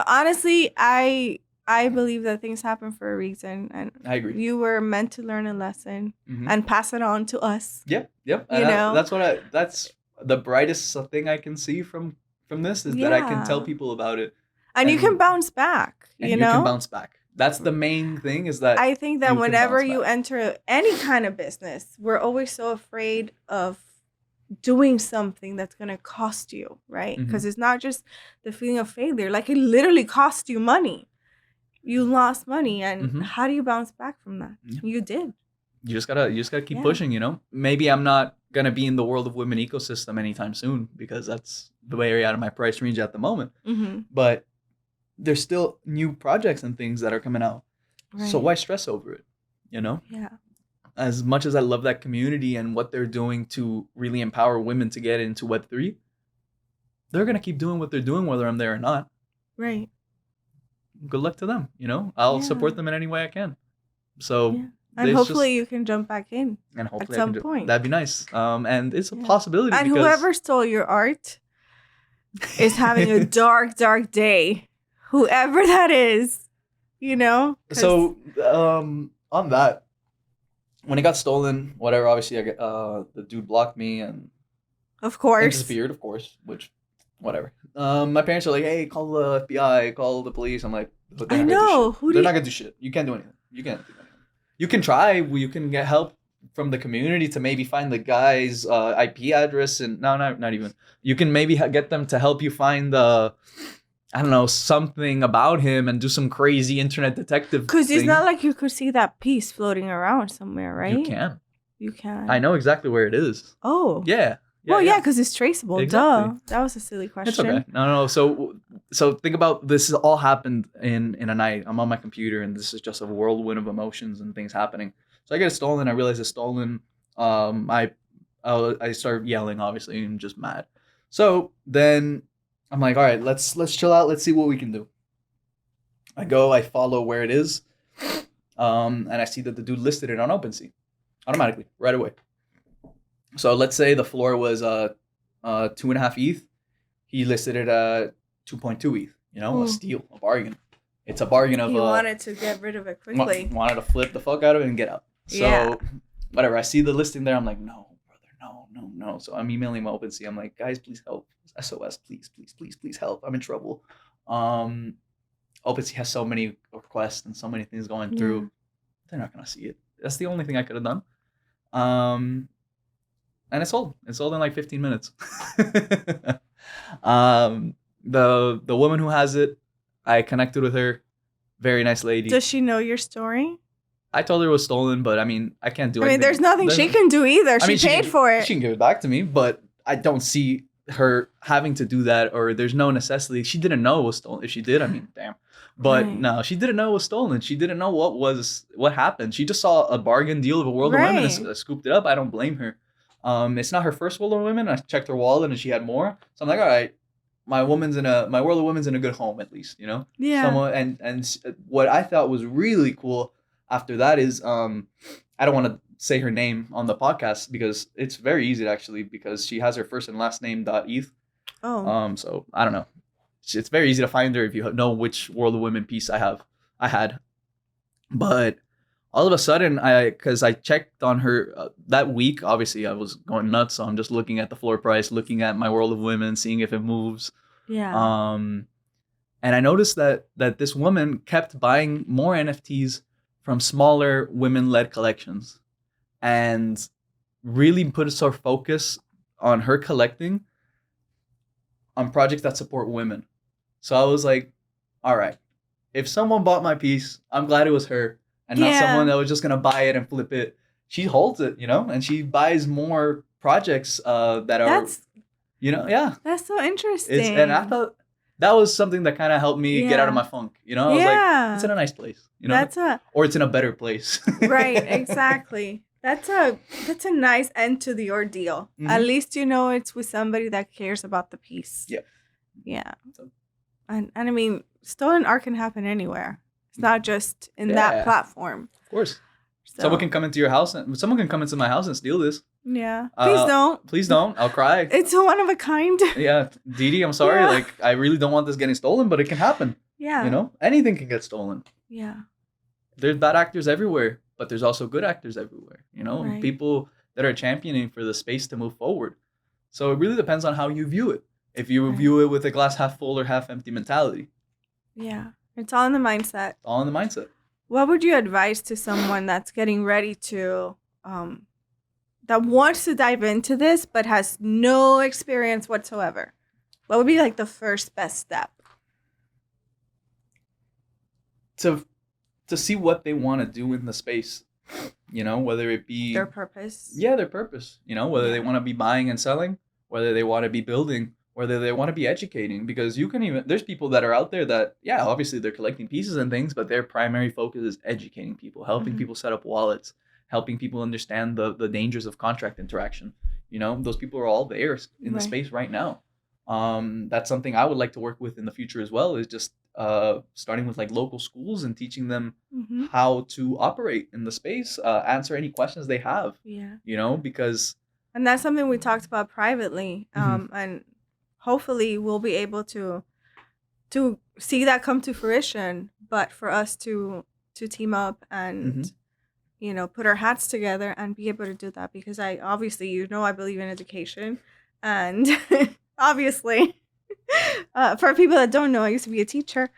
Honestly, I believe that things happen for a reason, and I agree. you were meant to learn a lesson Mhm. and pass it on to us. Yep. You And know? that's the brightest thing I can see from this is that I can tell Yeah. people about it And you can And- bounce back, and you you can know? bounce back. That's the main thing is that I think that you can whenever bounce you back. enter any kind of business, we're always so afraid of doing something that's going to cost you, right? Mhm. Because it's not just the feeling of failure. Like, it literally cost you money. You lost money, and Mhm. how do you bounce back from that? Yeah. You did. you just gotta keep Yeah. pushing. Maybe I'm not gonna be in the world of women ecosystem anytime soon because that's way out of my price range at the moment. Mm-hmm. But there's still new projects and things that are coming out. Right. So why stress over it? Yeah. As much as I love that community and what they're doing to really empower women to get into Web3, they're going to keep doing what they're doing whether I'm there or not. Right. Good luck to them, I'll Yeah. support them in any way I can. So Yeah. And there's hopefully just- you can jump back in. and hopefully some I can point. That'd be nice. And it's a Yeah. possibility And because whoever stole your art is having a dark, dark day. Whoever that is, 'cause- So on that, when it got stolen, whatever, obviously the dude blocked me and of course. disappeared, of course, which whatever. My parents are like, hey, call the FBI, call the police. I'm like, they're I not gonna do know. shit. Who do They're you- not gonna do shit. You can't do anything. You can't do anything. You can try. You can get help from the community to maybe find the guy's IP address and no, not even. You can maybe get them to help you find I don't know, something about him and do some crazy internet detective. Because it's thing. not like you could see that piece floating around somewhere, right? You can. You can. I know exactly where it is. Oh. Yeah. Well, yeah, because it's traceable. Exactly. Duh. That was a silly question. It's okay. No. So think about this. Has all happened in a night. I'm on my computer, and this is just a whirlwind of emotions and things happening. So I get it stolen. I realize it's stolen. I start yelling, obviously, and just mad. So then I'm like, all right, let's chill out. Let's see what we can do. I follow where it is, and I see that the dude listed it on OpenSea automatically right away. So let's say the floor was 2.5 ETH. He listed it at 2.2 ETH. A steal, a bargain. It's a bargain of. He wanted to get rid of it quickly. Wanted to flip the fuck out of it and get out. So Yeah. whatever. I see the listing there. I'm like, no, brother, no. So I'm emailing my OpenSea. I'm like, guys, please help. SOS, please help. I'm in trouble. OpenSea has so many requests and so many things going through. Yeah. They're not gonna see it. That's the only thing I could have done. And it sold. It sold in like 15 minutes. The woman who has it, I connected with her. Very nice lady. Does she know your story? I told her it was stolen, but I mean, I can't do I mean, anything. there's nothing she can do either. I mean, She paid for it. She can give it back to me, but I don't see her having to do that, or there's no necessity. She didn't know it was stolen. If she did, I mean, damn. But Right. no, she didn't know it was stolen. She didn't know what happened. She just saw a bargain deal of a World of Women Right. and scooped it up. I don't blame her. It's not her first World of Women. I checked her wallet and she had more. So I'm like, all right, my World of Women's in a good home at least, you know. Yeah. Someone and what I thought was really cool after that is I don't want to say her name on the podcast because it's very easy actually because she has her first and last name .eth. Oh. So I don't know. It's very easy to find her if you know which World of Women piece I had. But all of a sudden, because I checked on her that week, obviously I was going nuts. So I'm just looking at the floor price, looking at my World of Women, seeing if it moves. Yeah. And I noticed that this woman kept buying more NFTs from smaller women-led collections, and really put her focus on her collecting on projects that support women. So I was like, all right, if someone bought my piece, I'm glad it was her and not someone that was just going to buy it and flip it. She holds it, you know, and she buys more projects that are, you know, yeah. That's so interesting. And I thought that was something that kind of helped me get out of my funk, you know? I was like, it's in a nice place, you know? Or it's in a better place. Right, exactly. That's a nice end to the ordeal. Mm-hmm. At least you know it's with somebody that cares about the piece. Yeah. Yeah. And I mean, stolen art can happen anywhere. It's not just in that platform. Of course. So. Someone can come into your house and someone can come into my house and steal this. Yeah. Please don't. Please don't. I'll cry. It's one of a kind. Yeah. Didi, I'm sorry. Yeah. Like, I really don't want this getting stolen, but it can happen. Yeah. You know? Anything can get stolen. Yeah. There's bad actors everywhere, but there's also good actors everywhere. You know? Right. People that are championing for the space to move forward. So it really depends on how you view it. If you view it with a glass half full or half empty mentality. Yeah. It's all in the mindset. All in the mindset. What would you advise to someone that's getting ready to, that wants to dive into this but has no experience whatsoever? What would be like the first best step? To see what they want to do in the space, you know, whether it be their purpose. Yeah, their purpose. You know, whether they want to be buying and selling, whether they want to be building, whether they want to be educating, because there's people that are out there that, yeah, obviously they're collecting pieces and things, but their primary focus is educating people, helping people set up wallets, helping people understand the dangers of contract interaction. You know, those people are all there in the space right now. That's something I would like to work with in the future as well, is just starting with like local schools and teaching them how to operate in the space, answer any questions they have. Yeah. You know, because... And that's something we talked about privately. And hopefully we'll be able to see that come to fruition, but for us to team up and you know, put our hats together and be able to do that, because I obviously, you know, I believe in education, and obviously for people that don't know, I used to be a teacher,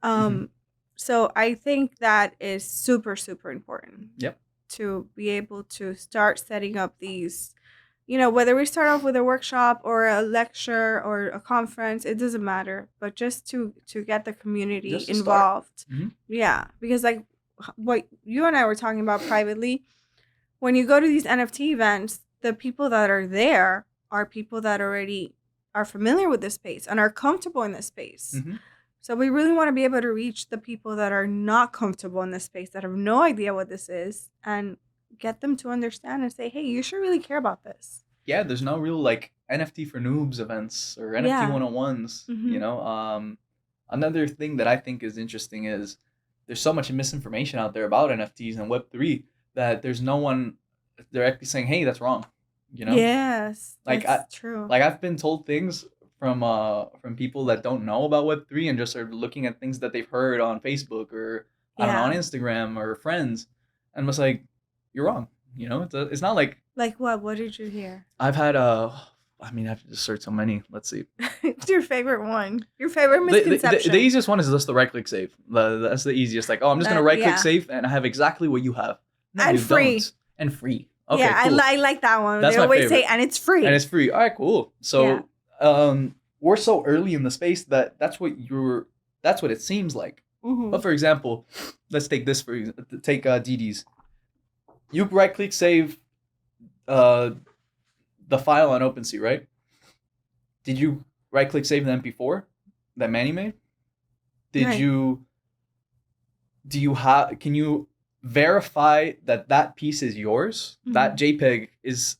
so I think that is super, super important. Yep. To be able to start setting up these, you know, whether we start off with a workshop or a lecture or a conference, it doesn't matter. But just to get the community involved. Yeah. Because like what you and I were talking about privately, when you go to these NFT events, the people that are there are people that already are familiar with this space and are comfortable in this space. So we really want to be able to reach the people that are not comfortable in this space, that have no idea what this is, and get them to understand and say, hey, you should really care about this. Yeah, there's no real like NFT for noobs events or NFT 101s, you know. Another thing that I think is interesting is there's so much misinformation out there about NFTs and Web3 that there's no one directly saying, hey, that's wrong, you know. Yes, that's true. Like I've been told things from people that don't know about Web3 and just are looking at things that they've heard on Facebook or I don't know, on Instagram or friends, and was like, you're wrong. You know, it's not like... Like what? What did you hear? I've had I've just searched so many. Let's see. It's your favorite one. Your favorite misconception. The easiest one is just the right-click save. That's the easiest. Like, oh, I'm just going to right-click save and I have exactly what you have. No, and free. And free. Okay, yeah, cool. I like that one. That's they always favorite. say, and it's free. And it's free. All right, cool. So we're so early in the space that's That's what it seems like. But for example, let's take this take DD's. You right click save the file on OpenSea, right? Did you right click save the MP4 that Manny made? Did Right. you can you verify that that piece is yours? That JPEG is,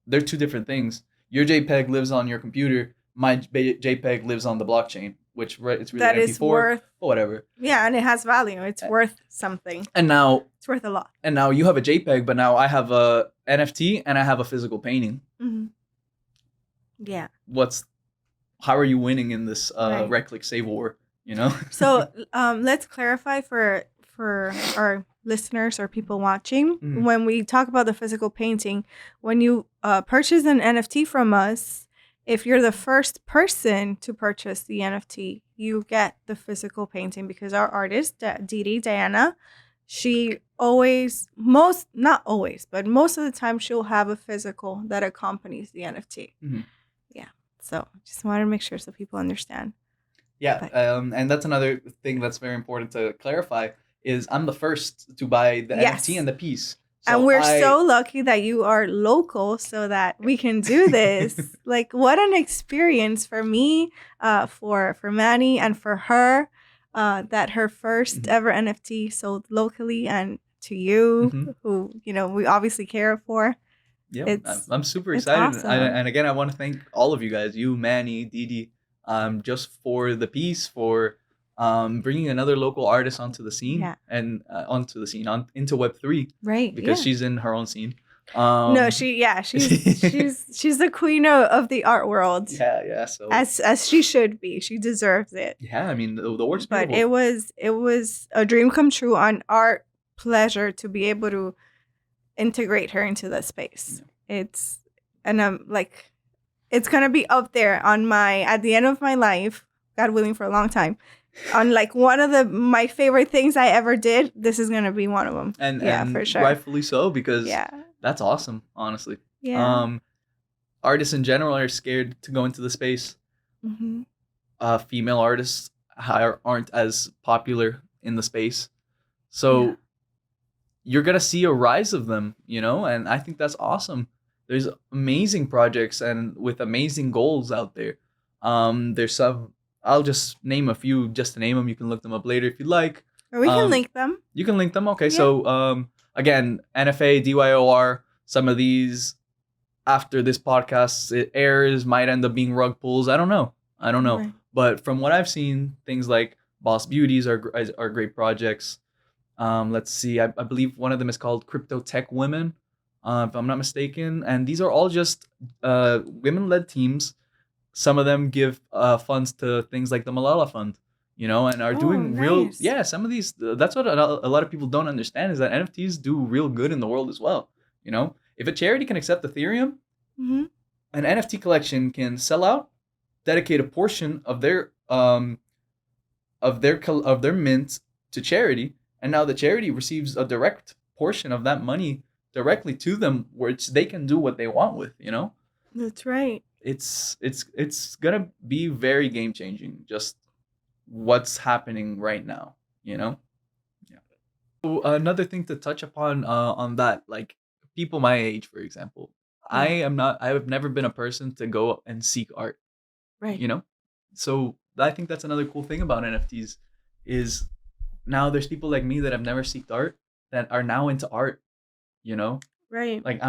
they're two different things. Your JPEG lives on your computer. My JPEG lives on the blockchain, which it's really That an is MP4 worth, or whatever. yeah, and it has value. It's worth something. And now It's worth a lot. you have a JPEG, but now I have a NFT and I have a physical painting. Yeah. How are you winning in this Right. right click save war? You know. So let's clarify for our listeners or people watching. When we talk about the physical painting, when you purchase an NFT from us, if you're the first person to purchase the NFT, you get the physical painting, because our artist, Didi Diana, she always, not always, but most of the time, she'll have a physical that accompanies the NFT. Yeah. So just wanted to make sure so people understand. Yeah, and that's another thing that's very important to clarify is I'm the first to buy the NFT and the piece. So and we're so lucky that you are local so that we can do this. Like, what an experience for me, for Manny, and for her, that her first ever NFT sold locally, and to you, who, we obviously care for. Yeah, I'm super excited. Awesome. And again, I want to thank all of you guys, you, Manny, Didi, just for the piece, for bringing another local artist onto the scene and into Web3, right? Because she's in her own scene. No, she's the queen of the art world. Yeah. So as she should be, she deserves it. Yeah, I mean the work's but beautiful. it was a dream come true on our pleasure to be able to integrate her into that space. It's gonna be up there on at the end of my life, God willing, for a long time, on like one of my favorite things I ever did. This is gonna be one of them. And for sure, rightfully so, because that's awesome, honestly. Artists in general are scared to go into the space. Female artists aren't as popular in the space, so you're gonna see a rise of them, and I think that's awesome. There's amazing projects and with amazing goals out there. There's some, I'll just name a few just to name them. You can look them up later if you'd like. Or we can link them. You can link them. Okay, so again, NFA, DYOR, some of these after this podcast it airs might end up being rug pulls. I don't know. Right. But from what I've seen, things like Boss Beauties are great projects. Let's see. I believe one of them is called Crypto Tech Women, if I'm not mistaken. And these are all just women-led teams. Some of them give funds to things like the Malala Fund, and are doing real. Yeah, some of these. That's what a lot of people don't understand, is that NFTs do real good in the world as well. If a charity can accept Ethereum, an NFT collection can sell out, dedicate a portion of their mint to charity. And now the charity receives a direct portion of that money directly to them, which they can do what they want with, That's right. It's gonna be very game changing, just what's happening right now, Yeah. So another thing to touch upon on that, like people my age, for example, I have never been a person to go and seek art. Right. So I think that's another cool thing about NFTs is now there's people like me that have never seeked art that are now into art, Right. Like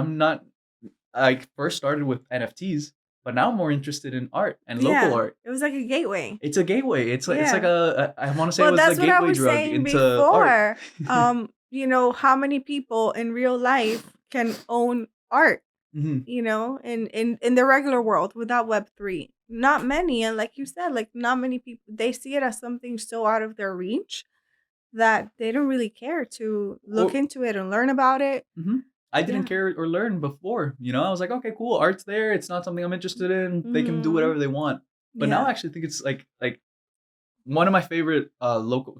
I first started with NFTs, but now I'm more interested in art and local art. It was like a gateway. It's a gateway. It's like I want to say it was the gateway drug into art. How many people in real life can own art? In the regular world without Web3. Not many. And like you said, like not many people, they see it as something so out of their reach that they don't really care to look into it and learn about it. I didn't care or learn before, I was like, okay, cool, art's there. It's not something I'm interested in. They can do whatever they want. But now I actually think it's like one of my favorite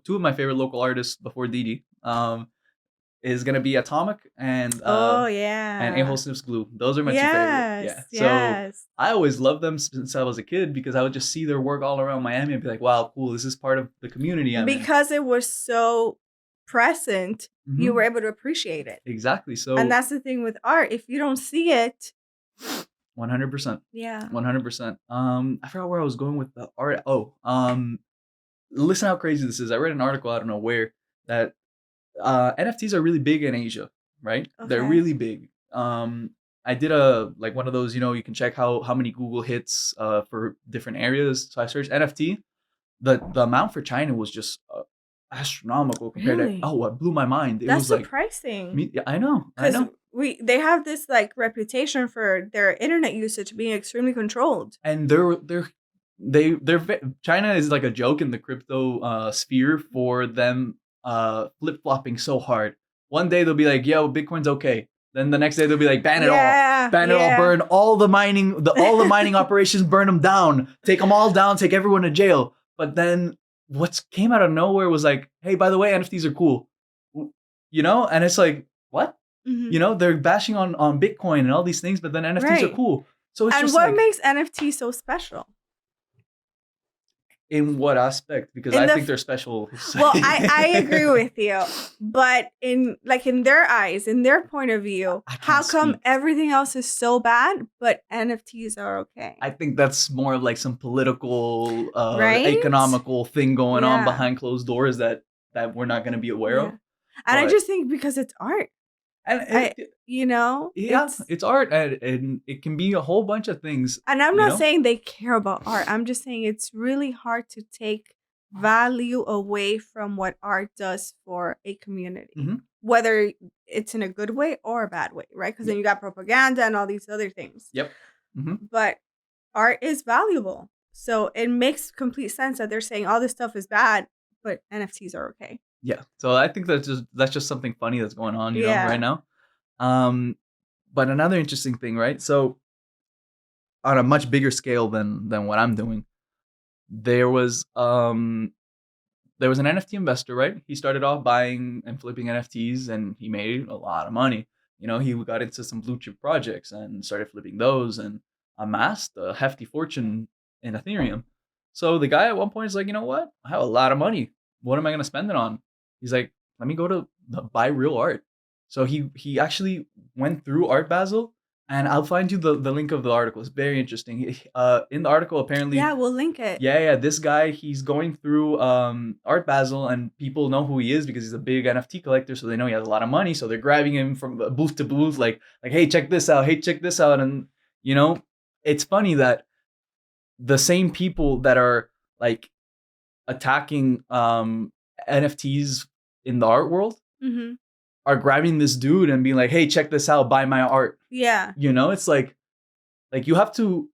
two of my favorite local artists before Didi, is gonna be Atomic Oh and A Whole yeah. Sniff's Glue. Those are my two favorite. Yeah. Yes. So Yes. I always loved them since I was a kid because I would just see their work all around Miami and be like, wow, cool. This is part of the community I'm in. Because it was so present, you were Mhm. able to appreciate it. Exactly. And So that's the thing with art. If you don't see it, 100%. yeah. 100%. I forgot where I was going with the art. Oh, listen how crazy this is. I read an article, I don't know where, that NFTs are really big in Asia, right? They're Okay. really big. I did a like one of those, you can check how many Google hits for different areas. So I searched NFT. The amount for China was just astronomical compared to Really? it blew my mind. It That's was like surprising. me. Yeah, I know, I Because know. they have this like reputation for their internet usage being extremely controlled. And China is like a joke in the crypto sphere for them flip flopping so hard. One day they'll be like, "Yo, Bitcoin's okay." Then the next day they'll be like, Yeah, ban it all, yeah. burn all the mining, all the mining operations, burn them down, take them all down, take everyone to jail. But then what came out of nowhere was like, "Hey, by the way, NFTs are cool," and it's like, what? Mhm. They're bashing on Bitcoin and all these things, but then NFTs are Right. cool. So it's And just what like, makes NFT so special? in what aspect? Because In I the think they're special. Well, I agree with you, but in their eyes, in their point of view, I how can't come speak. everything else is so bad, but NFTs are okay? I think that's more of like some political, Right? economical thing going on Yeah, behind closed doors that we're not going to be aware yeah. of. And I But just think because it's art, and I yeah, it's it's art and it can be a whole bunch of things. and I'm You not know. saying they care about art. I'm just saying it's really hard to take value away from what art does for a community, Hmm. whether it's in a good way or a bad way, right? Because then Yep. you got propaganda and all these other things. Yep. Hmm. But art is valuable. So it makes complete sense that they're saying all this stuff is bad, but NFTs are okay. Yeah. So I think that's just something funny that's going on, right Yeah. now. Um, but another interesting thing, right? So on a much bigger scale than what I'm doing, there was um there was an NFT investor, right? He started off buying and flipping NFTs and he made a lot of money. He got into some blue chip projects and started flipping those and amassed a hefty fortune in Ethereum. So the guy at one point is like, you know what? I have a lot of money. What am I going to spend it on? He's like, let me go to buy real art. So he actually went through Art Basel, and I'll find you the link of the article. It's very interesting. In the article, apparently, Yeah, we'll link it. yeah, this guy, he's going through Art Basel, and people know who he is because he's a big NFT collector, so they know he has a lot of money. So they're grabbing him from booth to booth, like, hey, check this out, hey, check this out, and you know, it's funny that the same people that are like attacking NFTs in the art world Mm-hmm. are grabbing this dude and being like, hey, check this out, buy my art. Yeah. It's like you have to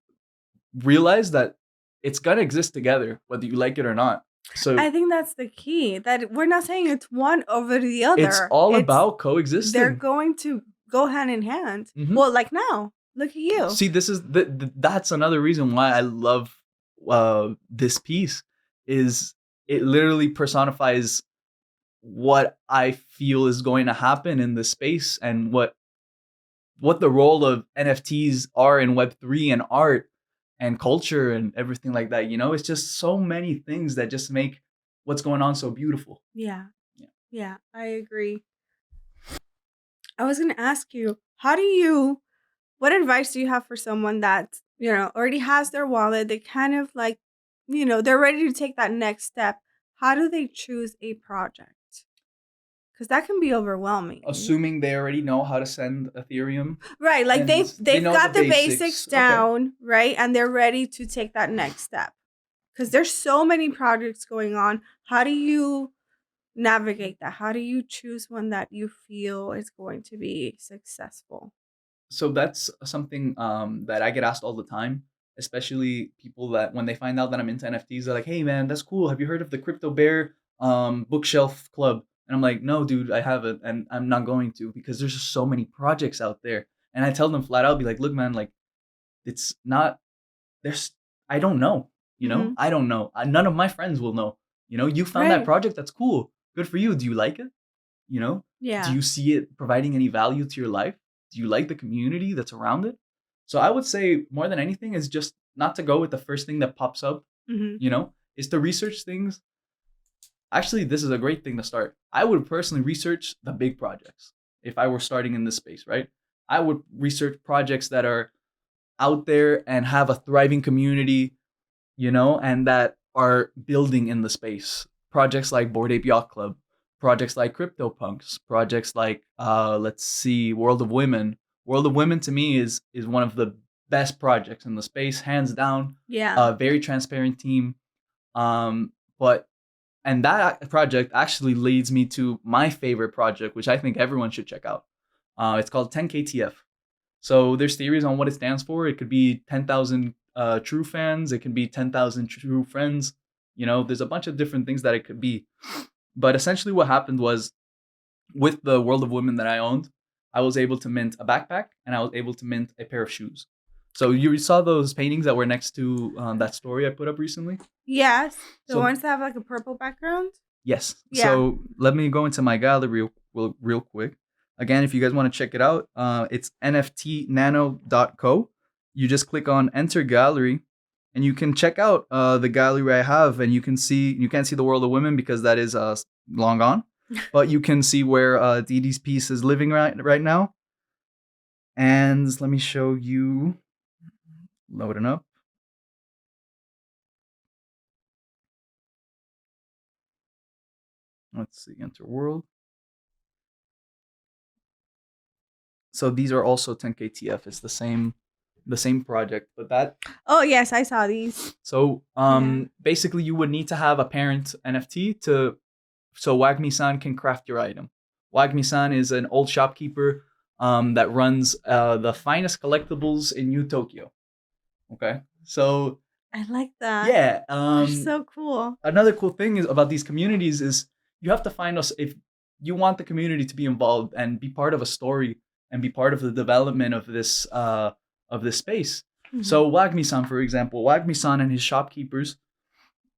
realize that it's gonna exist together, whether you like it or not. So I think that's the key. That we're not saying it's one over the it's other. all It's about they're coexisting. going to go hand in hand. Hmm. Well, like now, look at you. See, this is that's another reason why I love this piece. Is it literally personifies what I feel is going to happen in this space and what the role of NFTs are in Web3 and art and culture and everything like that. It's just so many things that just make what's going on so beautiful. Yeah. Yeah. Yeah, I agree. I was going to ask you, how do you what advice do you have for someone that, already has their wallet? They kind of like, they're ready to take that next step. How do they choose a project? Because that can be overwhelming. Assuming they already know how to send Ethereum Right, like and they they've know the got the basics basics. Okay. down, right? And they're ready to take that next step. Because there's so many projects going on. How do you navigate that? How do you choose one that you feel is going to be successful? So that's something that I get asked all the time, especially people that when they find out that I'm into NFTs, they're like, "Hey man, that's cool. Have you heard of the Crypto Bear bookshelf club?" And I'm like, "No, dude, I haven't, and I'm not going to because there's just so many projects out there." And I tell them flat out, be like, "Look, man, like it's not there's I don't know, Hmm. I don't know. None of my friends will know. You found that Right. project, that's cool. Good for you. Do you like it? You know, do Yeah. you see it providing any value to your life? Do you like the community that's around it? So I would say more than anything is just not to go with the first thing that pops up, Hmm. is to research things. Actually, this is a great thing to start. I would personally research the big projects if I were starting in this space, right? I would research projects that are out there and have a thriving community, and that are building in the space. Projects like Bored Ape Yacht Club, projects like CryptoPunks, projects like let's see, World of Women. World of Women to me is one of the best projects in the space, hands down. Yeah. A very transparent team. But and that project actually leads me to my favorite project, which I think everyone should check out. It's called 10KTF. So there's theories on what it stands for. It could be 10,000 true fans. It can be 10,000 true friends. There's a bunch of different things that it could be. But essentially, what happened was with the World of Women that I owned, I was able to mint a backpack and I was able to mint a pair of shoes. So you saw those paintings that were next to that story I put up recently? Yes. The So ones that have like a purple background. yes. Yeah. So let me go into my gallery real quick. Again, if you guys want to check it out, it's nftnano.co. You just click on enter gallery and you can check out the gallery I have, and you can't see the World of Women because that is long gone. But you can see where Dee Dee's piece is living right now. And let me show you, loading up. Let's see, enter world. So these are also 10KTF. It's the same project, but that. Oh yes, I saw these. So Yeah. basically you would need to have a parent NFT so Wagmi-san can craft your item. Wagmi-san is an old shopkeeper that runs the finest collectibles in New Tokyo. Okay, so I like that. yeah, They're so cool. another cool thing is about these communities is you have to find us if you want the community to be involved and be part of a story and be part of the development of this space. Mhm. So Wagmi-san, for example, Wagmi-san and his shopkeepers,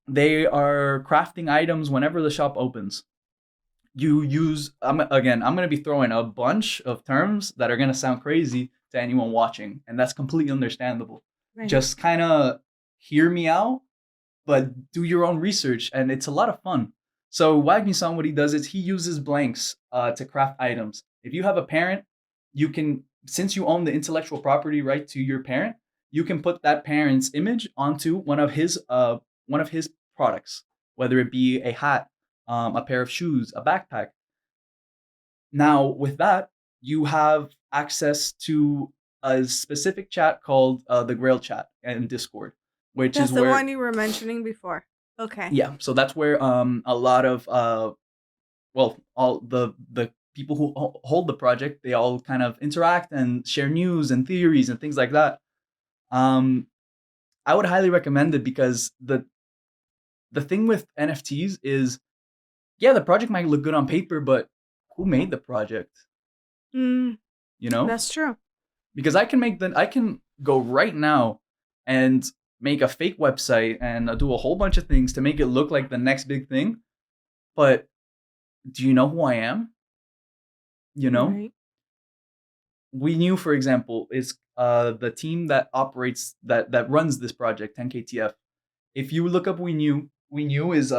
they are crafting items whenever the shop opens. You use I'm going to be throwing a bunch of terms that are going to sound crazy to anyone watching, and that's completely understandable. Right. Just kind of hear me out, but do your own research, and it's a lot of fun. So Wagmi-san, what he does is he uses blanks to craft items. If you have a parent, you can, since you own the intellectual property right to your parent, you can put that parent's image onto one of his products, whether it be a hat, a pair of shoes, a backpack. Now, with that, you have access to a specific chat called the Grail chat in Discord, which That's is the where, one you were mentioning before. Okay. yeah, so that's where a lot of all the people who hold the project, they all kind of interact and share news and theories and things like that. Um, I would highly recommend it because the thing with NFTs is, yeah, the project might look good on paper, but who made the project? Mm, You know, that's true. because I can go right now and make a fake website and do a whole bunch of things to make it look like the next big thing. But do you know who I am? Right. We knew, for example, is the team that operates that runs this project, 10KTF. If you look up we knew is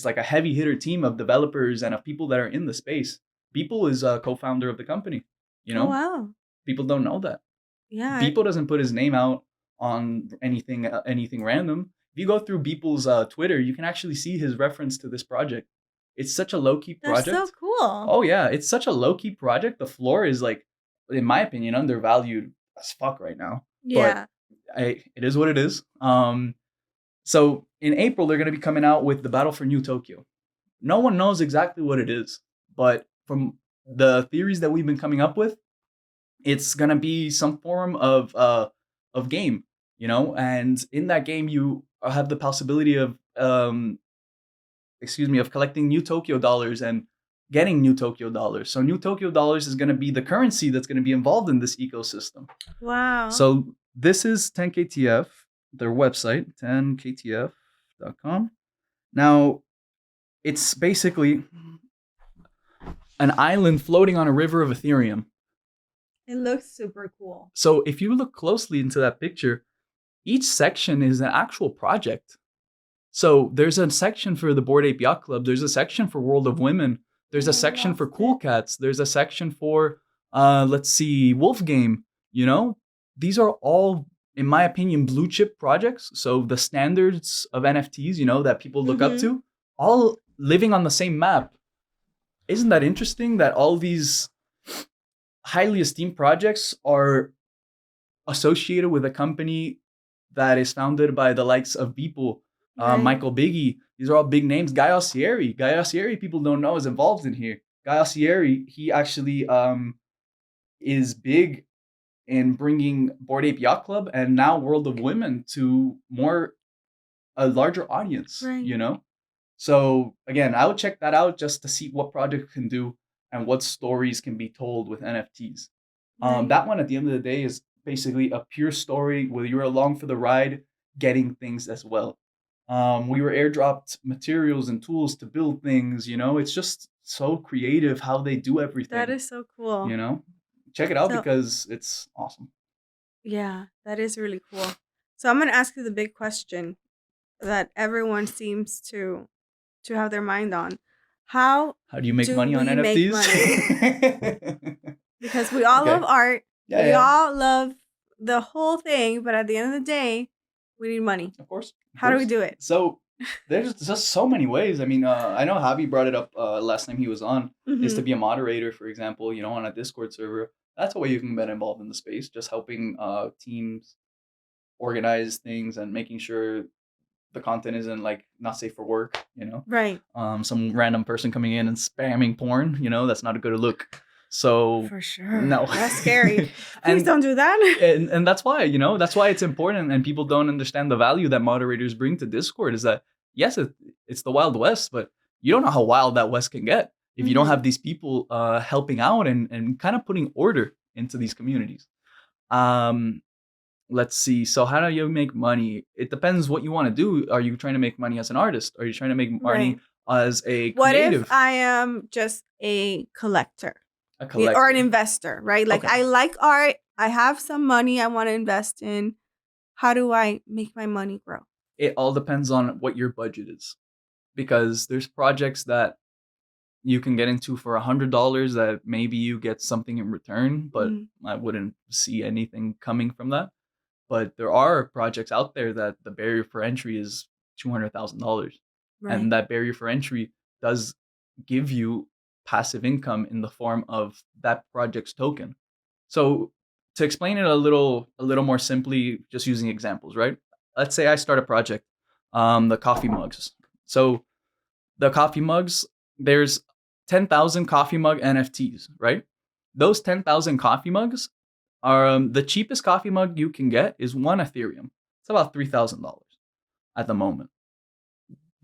like a heavy hitter team of developers and of people that are in the space. Beeple is a co-founder of the company. You Oh know, wow. people don't know that. Yeah. Beeple doesn't put his name out on anything random. If you go through Beeple's Twitter, you can actually see his reference to this project. It's such a low key That's so project. cool. Oh yeah, it's such a low key project. The floor is like, in my opinion, undervalued as fuck right now. But Yeah. it is what it is. So in April they're gonna be coming out with the Battle for New Tokyo. No one knows exactly what it is, but from the theories that we've been coming up with, it's gonna be some form of game, and in that game you have the possibility of of collecting new Tokyo dollars and getting new Tokyo dollars. So new Tokyo dollars is gonna be the currency that's gonna be involved in this ecosystem. Wow. So this is 10KTF, their website, 10ktf.com. Now it's basically an island floating on a river of Ethereum. It looks super cool. So if you look closely into that picture, each section is an actual project. So there's a section for the Bored Ape Yacht Club. There's a section for World of Women. There's a section for Cool Cats. There's a section for, let's see, Wolf Game. You know, these are all, in my opinion, blue chip projects. So the standards of NFTs, you know, that people look up to, all living on the same map. Isn't that interesting that all these highly esteemed projects are associated with a company that is founded by the likes of Beeple, Michael Biggie. These are all big names. Guy Ossieri. Guy Ossieri, people don't know, is involved in here. Guy Ossieri, he actually is big in bringing Bored Ape Yacht Club and now World of Women to a larger audience, you know? So again, I would check that out just to see what projects can do and what stories can be told with NFTs. That one at the end of the day is basically a pure story where you're along for the ride, getting things as well. We were airdropped materials and tools to build things, you know, it's just so creative how they do everything. That is so cool. You know, check it out because it's awesome. Yeah, that is really cool. So I'm going to ask you the big question that everyone seems to have their mind on. How do you make money on NFTs? Because we all love art. We all love the whole thing, but at the end of the day, we need money. Of course. How do we do it? So there's just so many ways. I mean, I know Javi brought it up last time he was on, is to be a moderator, for example, you know, on a Discord server. That's a way you can get involved in the space, just helping teams organize things and making sure the content isn't like not safe for work, you know? Right. Some random person coming in and spamming porn, you know, that's not a good look. So for sure. No. That's scary. Please don't do that. And that's why, you know, that's why it's important and people don't understand the value that moderators bring to Discord is that, yes, it's the Wild West, but you don't know how wild that West can get if you don't have these people helping out and kind of putting order into these communities. Let's see. So how do you make money? It depends what you want to do. Are you trying to make money as an artist? Are you trying to make money as a creative? What if I am just a collector? Or an investor, right? Like I like art. I have some money I want to invest in. How do I make my money grow? It all depends on what your budget is. Because there's projects that you can get into for $100 that maybe you get something in return, but I wouldn't see anything coming from that. But there are projects out there that the barrier for entry is $200,000. And that barrier for entry does give you passive income in the form of that project's token. So to explain it a little more simply, just using examples, right? Let's say I start a project, the coffee mugs. So the coffee mugs, there's 10,000 coffee mug NFTs, right? Those 10,000 coffee mugs are the cheapest coffee mug you can get is 1 Ethereum. It's about $3,000 at the moment.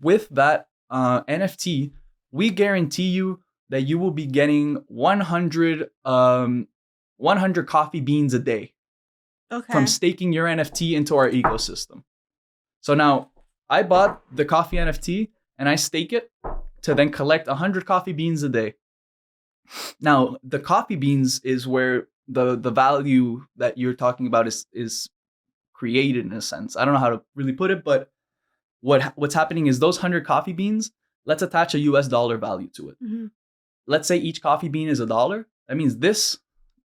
With that NFT, we guarantee you that you will be getting 100 coffee beans a day from staking your NFT into our ecosystem. So now I bought the coffee NFT and I stake it to then collect 100 coffee beans a day. Now, the coffee beans is where the value that you're talking about is created in a sense. I don't know how to really put it, but what's happening is those 100 coffee beans, let's attach a US dollar value to it. Let's say each coffee bean is $1. That means this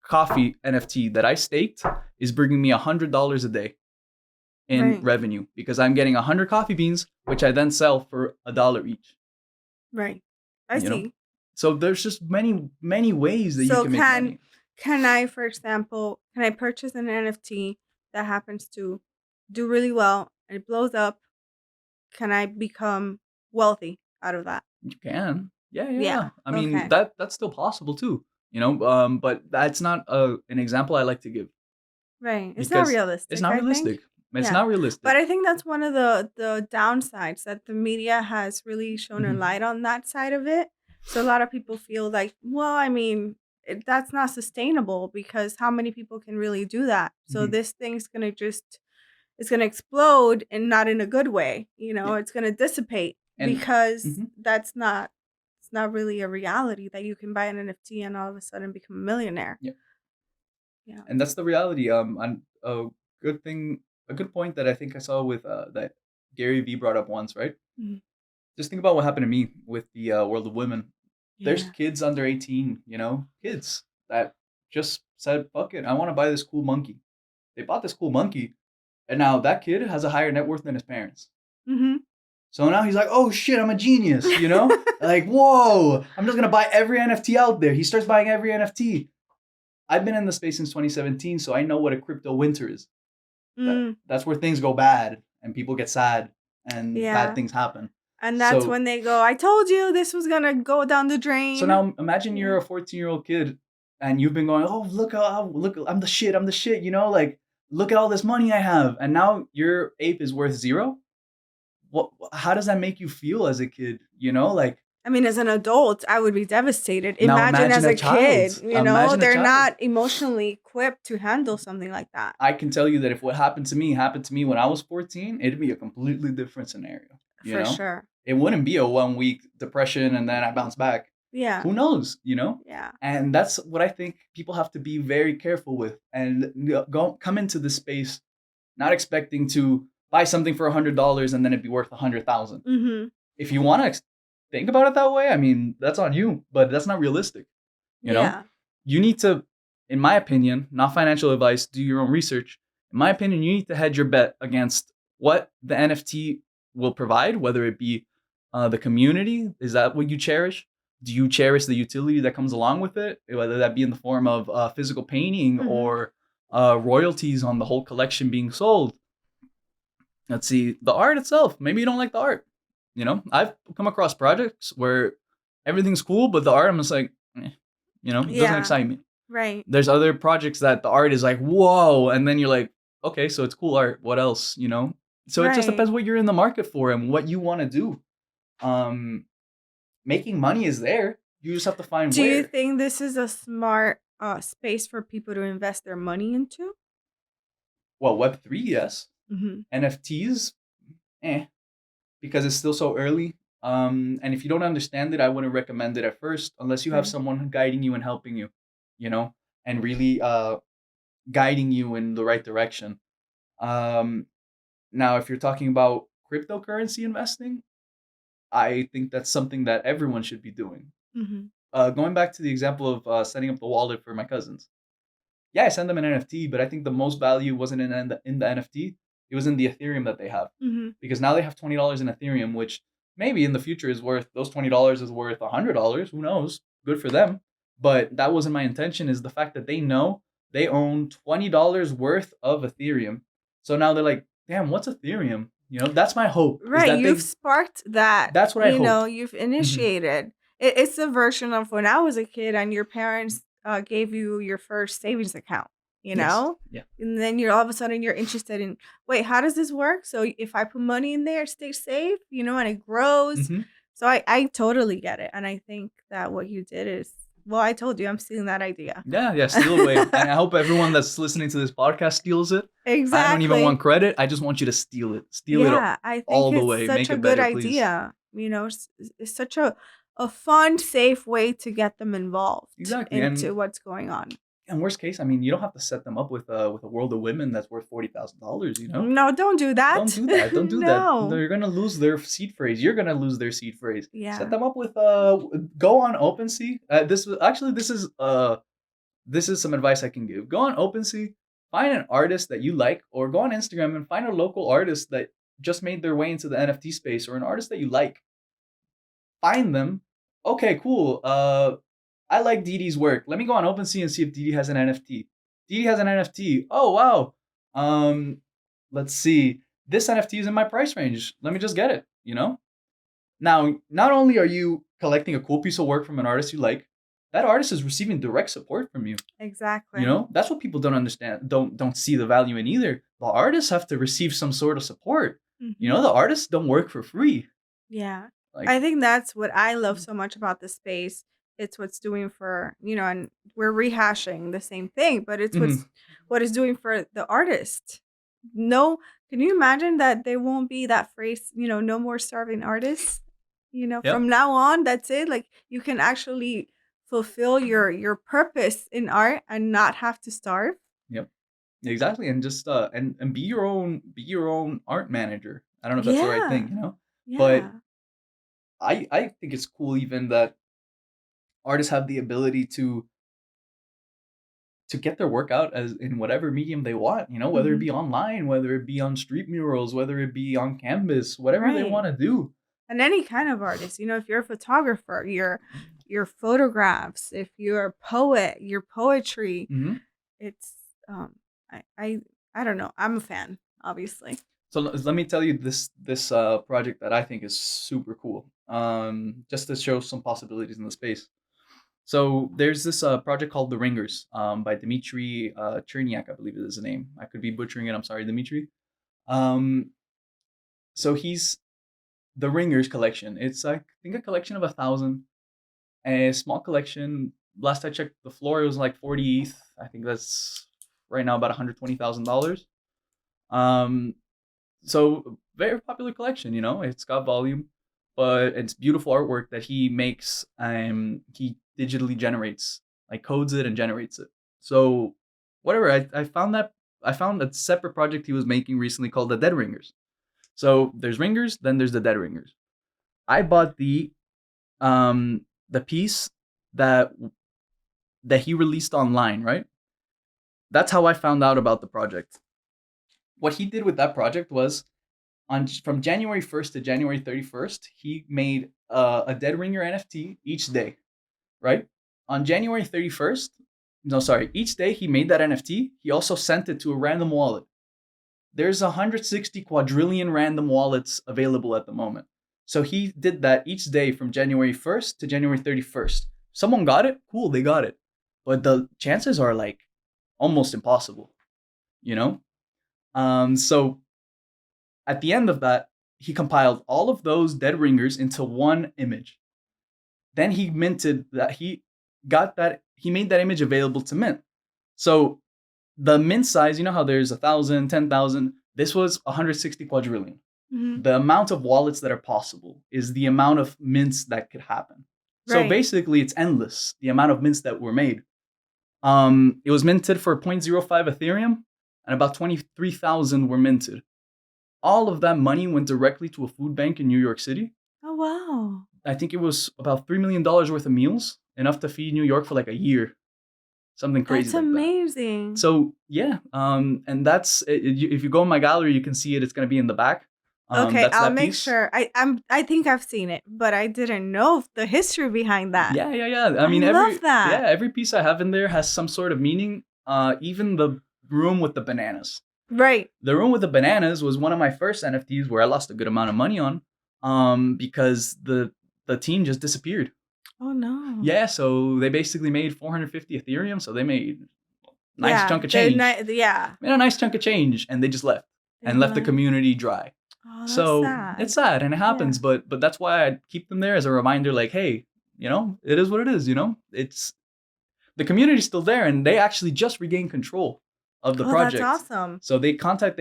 coffee NFT that I staked is bringing me $100 a day in revenue because I'm getting 100 coffee beans, which I then sell for $1 each. Right. I see. Know? So there's just many ways that you can make money. Can I, for example, purchase an NFT that happens to do really well and it blows up? Can I become wealthy out of that? You can. Yeah. I mean, that's still possible too, you know, but that's not an example I like to give. Right. It's not realistic. It's not realistic. It's not realistic. But I think that's one of the downsides that the media has really shown a light on that side of it. So a lot of people feel like, well, I mean, that's not sustainable because how many people can really do that? So this thing's going to it's going to explode and not in a good way. You know, it's going to dissipate because that's not It's not really a reality that you can buy an NFT and all of a sudden become a millionaire. Yeah. Yeah. And that's the reality. And good thing, a good point that I think I saw with that Gary Vee brought up once, right? Mhm. Just think about what happened to me with the world of women. There's Yeah. kids under 18, kids that just said, "Fuck it, I want to buy this cool monkey." They bought this cool monkey, and now that kid has a higher net worth than his parents. Mm-hmm. So now he's like, "Oh shit, I'm a genius," Like, whoa, I'm just gonna buy every NFT out there. He starts buying every NFT. I've been in the space since 2017, so I know what a crypto winter is. That's where things go bad and people get sad and bad things happen. And that's So when they go, I told you this was going to go down the drain. so now imagine you're a 14-year-old kid and you've been going, "Oh, look, I'm the shit, like, look at all this money I have." And now your ape is worth zero. How does that make you feel as a kid? Like, I mean, as an adult, I would be devastated. now Imagine as a child. kid, Imagine a they're child. not emotionally equipped to handle something like that. I can tell you that if what happened to me when I was 14, it'd be a completely different scenario. For sure. It wouldn't be a 1 week depression and then I bounce back. Yeah. Who knows, Yeah. And that's what I think people have to be very careful with and come into this space not expecting to buy something for $100 and then it'd be worth 100,000. Mm-hmm. If you want to think about it that way, I mean, that's on you, but that's not realistic. You need to, in my opinion, not financial advice, do your own research. In my opinion, you need to hedge your bet against what the NFT will provide, whether it be the community. Is that what you cherish? Do you cherish the utility that comes along with it, whether that be in the form of physical painting or royalties on the whole collection being sold? Let's see, the art itself. Maybe you don't like the art. I've come across projects where everything's cool, but the art, I'm just like, it doesn't excite me. Right. There's other projects that the art is like, whoa, and then you're like, okay, so it's cool art. What else? So it just depends what you're in the market for and what you want to do. Making money is there. You just have to find Do where. you think this is a smart space for people to invest their money into? Well, Web3, yes. Mm-hmm. NFTs, because it's still so early. And if you don't understand it, I wouldn't recommend it at first unless you have someone guiding you and helping you, and really guiding you in the right direction. Now, if you're talking about cryptocurrency investing, I think that's something that everyone should be doing. Mm-hmm. Going back to the example of setting up the wallet for my cousins. Yeah, I sent them an NFT, but I think the most value wasn't in the NFT. It was in the Ethereum that they have. Mm-hmm. Because now they have $20 in Ethereum, which maybe in the future is worth, those $20 is worth $100. Who knows? Good for them. But that wasn't my intention, is the fact that they know they own $20 worth of Ethereum. So now they're like, damn, what's Ethereum? That's my hope. Right, you've sparked that. That's what I hope. You've initiated. Mm-hmm. It's the version of when I was a kid and your parents gave you your first savings account, Yes. Yeah. And then you're all of a sudden you're interested in, wait, how does this work? So if I put money in there, it stays safe, and it grows. Mm-hmm. So I totally get it. And I think that what you did is, well, I told you, I'm stealing that idea. Yeah, steal away. And I hope everyone that's listening to this podcast steals it. Exactly. I don't even want credit. I just want you to steal it. Steal it all the way. It's such a good idea. It's such a fun, safe way to get them involved into what's going on. And worst case, I mean, you don't have to set them up with a world of women that's worth $40,000. No, don't do that. Don't do that. Don't do that. They're gonna lose their seed phrase. You're gonna lose their seed phrase. Yeah. Set them up with go on OpenSea. This is some advice I can give. Go on OpenSea, find an artist that you like, or go on Instagram and find a local artist that just made their way into the NFT space, or an artist that you like. Find them. Okay, cool. I like Didi's work. Let me go on OpenSea and see if Didi has an NFT. Didi has an NFT. Oh, wow. Let's see. This NFT is in my price range. Let me just get it, Now, not only are you collecting a cool piece of work from an artist you like, that artist is receiving direct support from you. Exactly. That's what people don't understand, don't see the value in either. The artists have to receive some sort of support. Mm-hmm. The artists don't work for free. Yeah. I think that's what I love so much about the space. It's what's doing for, and we're rehashing the same thing, but it's what it's doing for the artist. No, can you imagine that there won't be that phrase, no more starving artists? Yep. From now on, that's it. Like, you can actually fulfill your purpose in art and not have to starve. Yep. Exactly. And just and be your own art manager. I don't know if that's the right Yeah. thing. But Yeah. I think it's cool even that artists have the ability to get their work out as in whatever medium they want, whether it Hmm. be online, whether it be on street murals, whether it be on canvas, whatever they Right. want to do. And any kind of artist, if you're a photographer, your photographs, if you're a poet, your poetry, Hmm. it's I I I don't know. I'm a fan, obviously. So let me tell you this project that I think is super cool. Just to show some possibilities in the space. So there's this project called The Ringers by Dmitry Cherniak, I believe is his name. I could be butchering it. I'm sorry, Dmitry. Um, so he's The Ringers collection. It's I think a collection of 1,000, a small collection. Last I checked, the floor it was like 40 ETH. I think that's right now about $120,000. Um, so very popular collection. It's got volume, but it's beautiful artwork that he makes. He digitally generates, like codes it and generates it. So whatever, I found a separate project he was making recently called the Dead Ringers. So there's ringers, then there's the dead ringers. I bought the piece that that he released online, right? That's how I found out about the project. What he did with that project was from January 1st to January 31st, he made a Dead Ringer NFT each day, right? On January 31st, no, sorry, each day he made that NFT, he also sent it to a random wallet. There's 160 quadrillion random wallets available at the moment. So he did that each day from January 1st to January 31st. Someone got it, cool, they got it. But the chances are like almost impossible, you know? So at the end of that, he compiled all of those dead ringers into one image. Then he minted that he made that image available to mint. So the mint size, you know how there's 1,000, 10,000. This was 160 quadrillion. Hmm. The amount of wallets that are possible is the amount of mints that could happen. So Right. basically, it's endless, the amount of mints that were made. It was minted for 0.05 Ethereum, and about 23,000 were minted. All of that money went directly to a food bank in New York City. Oh, wow. I think it was about $3 million worth of meals, enough to feed New York for like a year. Something crazy That's like that. amazing. So yeah, and that's if you go in my gallery, you can see it. It's gonna be in the back. Okay, That's I'll that make piece. sure. I think I've seen it, but I didn't know the history behind that. Yeah. I mean, love that. every piece I have in there has some sort of meaning. Even the room with the bananas. Right. The room with the bananas was one of my first NFTs where I lost a good amount of money on, because the team just disappeared. Oh no. Yeah, so they basically made 450 Ethereum, so they made a nice chunk of change. Yeah. Made a nice chunk of change, and they just left and left the community dry. Oh, that's So sad. it's sad and it happens, Yeah. but that's why I keep them there as a reminder. Like, hey, it is what it is. It's the community's still there, and they actually just regained control of the project. That's awesome. So they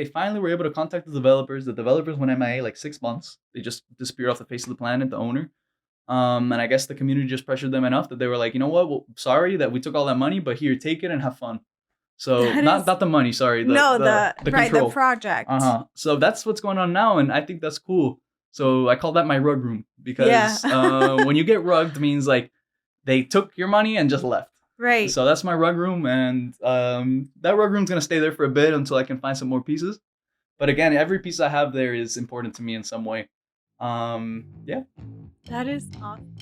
finally were able to contact the developers. The developers went MIA like 6 months. They just disappeared off the face of the planet. The owner. And I guess the community just pressured them enough that they were like, you know what? Well, sorry that we took all that money, but here, take it and have fun. So not the money, sorry. The control. The project. So that's what's going on now, and I think that's cool. So I call that my rug room because when you get rugged, means like they took your money and just left. Right. So that's my rug room, and that rug room's gonna stay there for a bit until I can find some more pieces. But again, every piece I have there is important to me in some way. Yeah. That is awesome.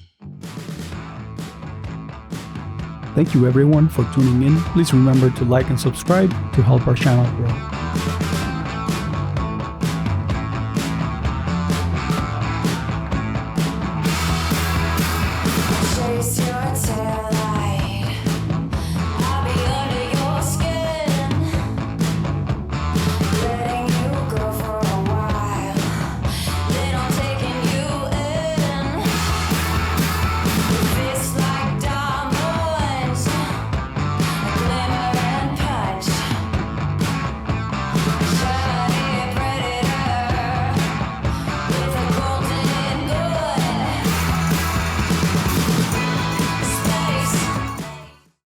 Thank you everyone for tuning in. Please remember to like and subscribe to help our channel grow.